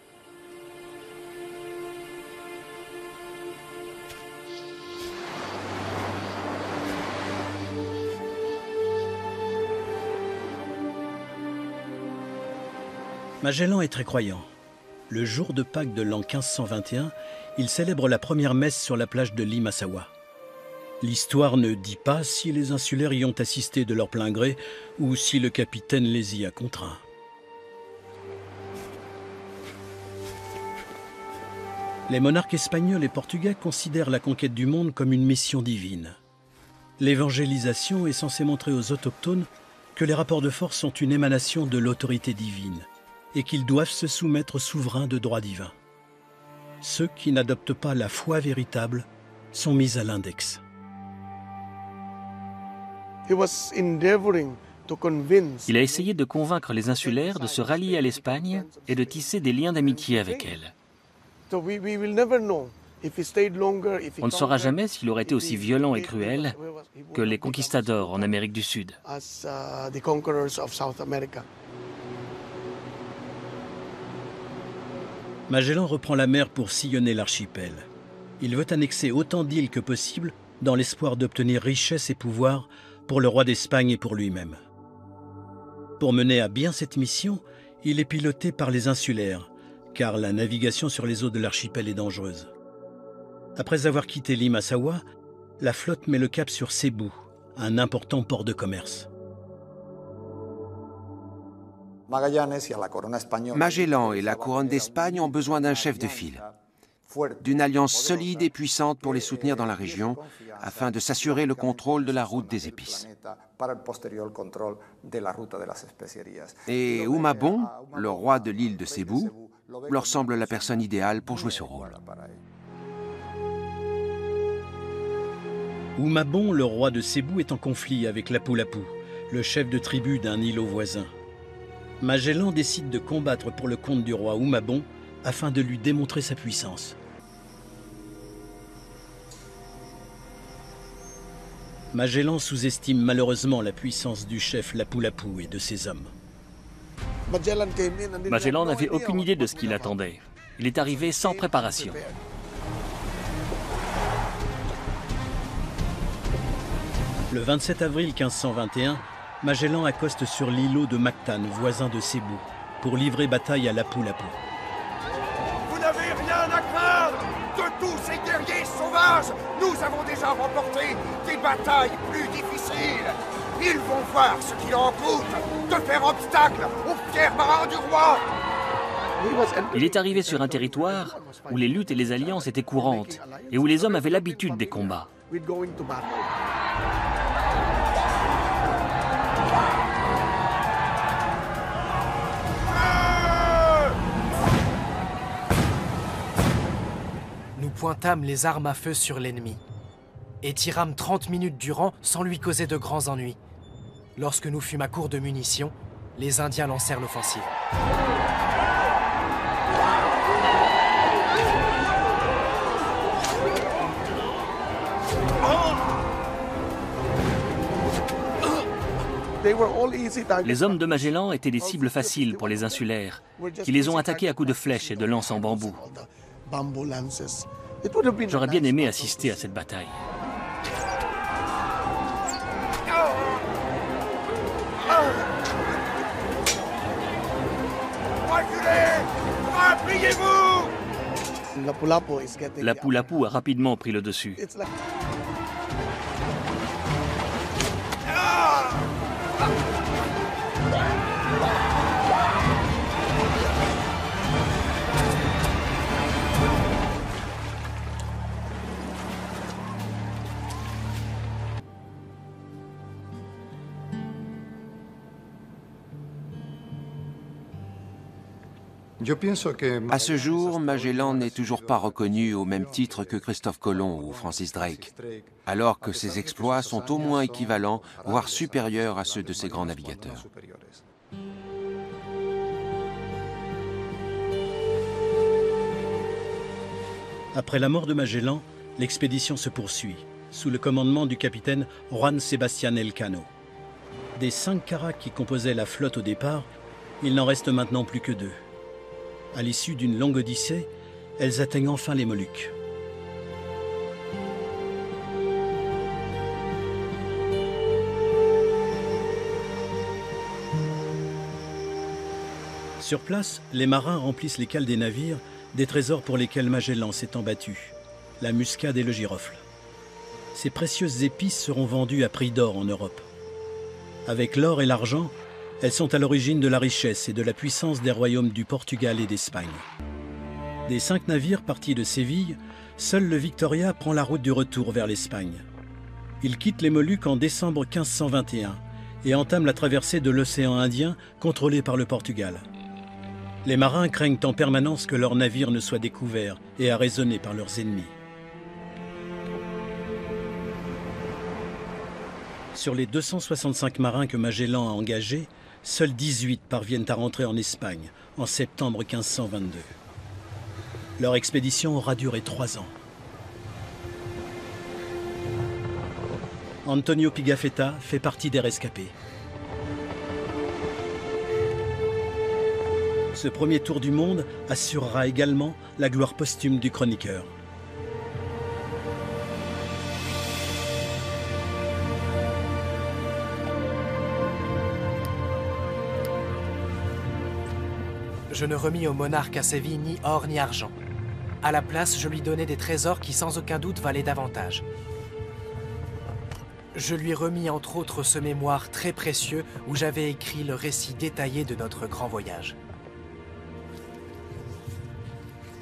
Magellan est très croyant. Le jour de Pâques de l'an 1521, il célèbre la première messe sur la plage de Limasawa. L'histoire ne dit pas si les insulaires y ont assisté de leur plein gré ou si le capitaine les y a contraints. Les monarques espagnols et portugais considèrent la conquête du monde comme une mission divine. L'évangélisation est censée montrer aux autochtones que les rapports de force sont une émanation de l'autorité divine et qu'ils doivent se soumettre aux souverains de droit divin. Ceux qui n'adoptent pas la foi véritable sont mis à l'index. Il a essayé de convaincre les insulaires de se rallier à l'Espagne et de tisser des liens d'amitié avec elle. On ne saura jamais s'il aurait été aussi violent et cruel que les conquistadors en Amérique du Sud. Magellan reprend la mer pour sillonner l'archipel. Il veut annexer autant d'îles que possible dans l'espoir d'obtenir richesse et pouvoir pour le roi d'Espagne et pour lui-même. Pour mener à bien cette mission, il est piloté par les insulaires, car la navigation sur les eaux de l'archipel est dangereuse. Après avoir quitté Limasawa, la flotte met le cap sur Cebu, un important port de commerce. Magellan et la couronne d'Espagne ont besoin d'un chef de file, d'une alliance solide et puissante pour les soutenir dans la région, afin de s'assurer le contrôle de la route des épices. Et Humabon, le roi de l'île de Cebu, leur semble la personne idéale pour jouer ce rôle. Humabon, le roi de Cebu, est en conflit avec Lapu-Lapu, le chef de tribu d'un îlot voisin. Magellan décide de combattre pour le compte du roi Humabon afin de lui démontrer sa puissance. Magellan sous-estime malheureusement la puissance du chef Lapu-Lapu et de ses hommes. Magellan n'avait aucune idée de ce qu'il attendait. Il est arrivé sans préparation. Le 27 avril 1521, Magellan accoste sur l'îlot de Mactan, voisin de Cebu, pour livrer bataille à Lapu-Lapu. Vous n'avez rien à craindre de tous ces guerriers sauvages. Nous avons déjà remporté des batailles plus difficiles. Ils vont voir ce qu'il en coûte de faire obstacle aux fiers marins du roi. Il est arrivé sur un territoire où les luttes et les alliances étaient courantes et où les hommes avaient l'habitude des combats. Nous pointâmes les armes à feu sur l'ennemi et tirâmes 30 minutes durant sans lui causer de grands ennuis. Lorsque nous fûmes à court de munitions, les Indiens lancèrent l'offensive. Les hommes de Magellan étaient des cibles faciles pour les insulaires, qui les ont attaqués à coups de flèches et de lances en bambou. J'aurais bien aimé assister à cette bataille. Lapu-Lapu a rapidement pris le dessus. À ce jour, Magellan n'est toujours pas reconnu au même titre que Christophe Colomb ou Francis Drake, alors que ses exploits sont au moins équivalents, voire supérieurs à ceux de ces grands navigateurs. Après la mort de Magellan, l'expédition se poursuit, sous le commandement du capitaine Juan Sebastián Elcano. Des 5 caracs qui composaient la flotte au départ, il n'en reste maintenant plus que 2. À l'issue d'une longue odyssée, elles atteignent enfin les Moluques. Sur place, les marins remplissent les cales des navires des trésors pour lesquels Magellan s'est battu, la muscade et le girofle. Ces précieuses épices seront vendues à prix d'or en Europe. Avec l'or et l'argent, elles sont à l'origine de la richesse et de la puissance des royaumes du Portugal et d'Espagne. Des 5 navires partis de Séville, seul le Victoria prend la route du retour vers l'Espagne. Il quitte les Moluques en décembre 1521 et entame la traversée de l'océan Indien contrôlé par le Portugal. Les marins craignent en permanence que leur navire ne soit découvert et arraisonné par leurs ennemis. Sur les 265 marins que Magellan a engagés, seuls 18 parviennent à rentrer en Espagne en septembre 1522. Leur expédition aura duré 3 ans. Antonio Pigafetta fait partie des rescapés. Ce premier tour du monde assurera également la gloire posthume du chroniqueur. Je ne remis au monarque à Séville ni or ni argent. À la place, je lui donnai des trésors qui sans aucun doute valaient davantage. Je lui remis entre autres ce mémoire très précieux où j'avais écrit le récit détaillé de notre grand voyage.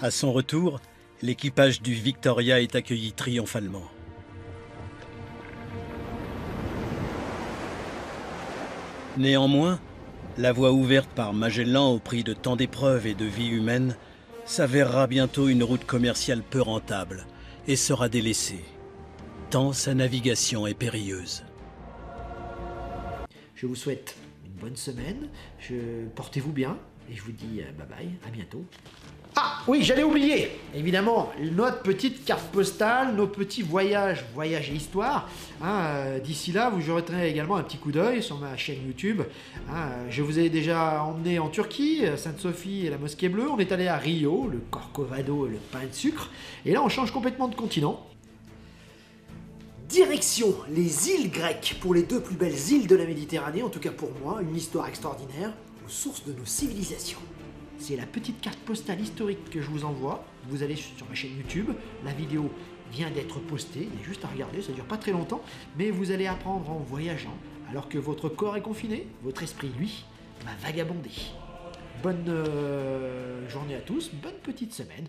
À son retour, l'équipage du Victoria est accueilli triomphalement. Néanmoins, la voie ouverte par Magellan au prix de tant d'épreuves et de vies humaines s'avérera bientôt une route commerciale peu rentable et sera délaissée, tant sa navigation est périlleuse. Je vous souhaite une bonne semaine, portez-vous bien et je vous dis bye bye, à bientôt. Ah oui, j'allais oublier, évidemment, notre petite carte postale, nos petits voyages et histoire. D'ici là, vous jeterez également un petit coup d'œil sur ma chaîne YouTube. Je vous ai déjà emmené en Turquie, Sainte-Sophie et la Mosquée Bleue. On est allé à Rio, le Corcovado et le pain de sucre. Et là, on change complètement de continent. Direction les îles grecques, pour les 2 plus belles îles de la Méditerranée, en tout cas pour moi, une histoire extraordinaire, aux sources de nos civilisations. C'est la petite carte postale historique que je vous envoie. Vous allez sur ma chaîne YouTube, la vidéo vient d'être postée, il y a juste à regarder, ça dure pas très longtemps, mais vous allez apprendre en voyageant, alors que votre corps est confiné, votre esprit, lui, va vagabonder. Bonne journée à tous, bonne petite semaine.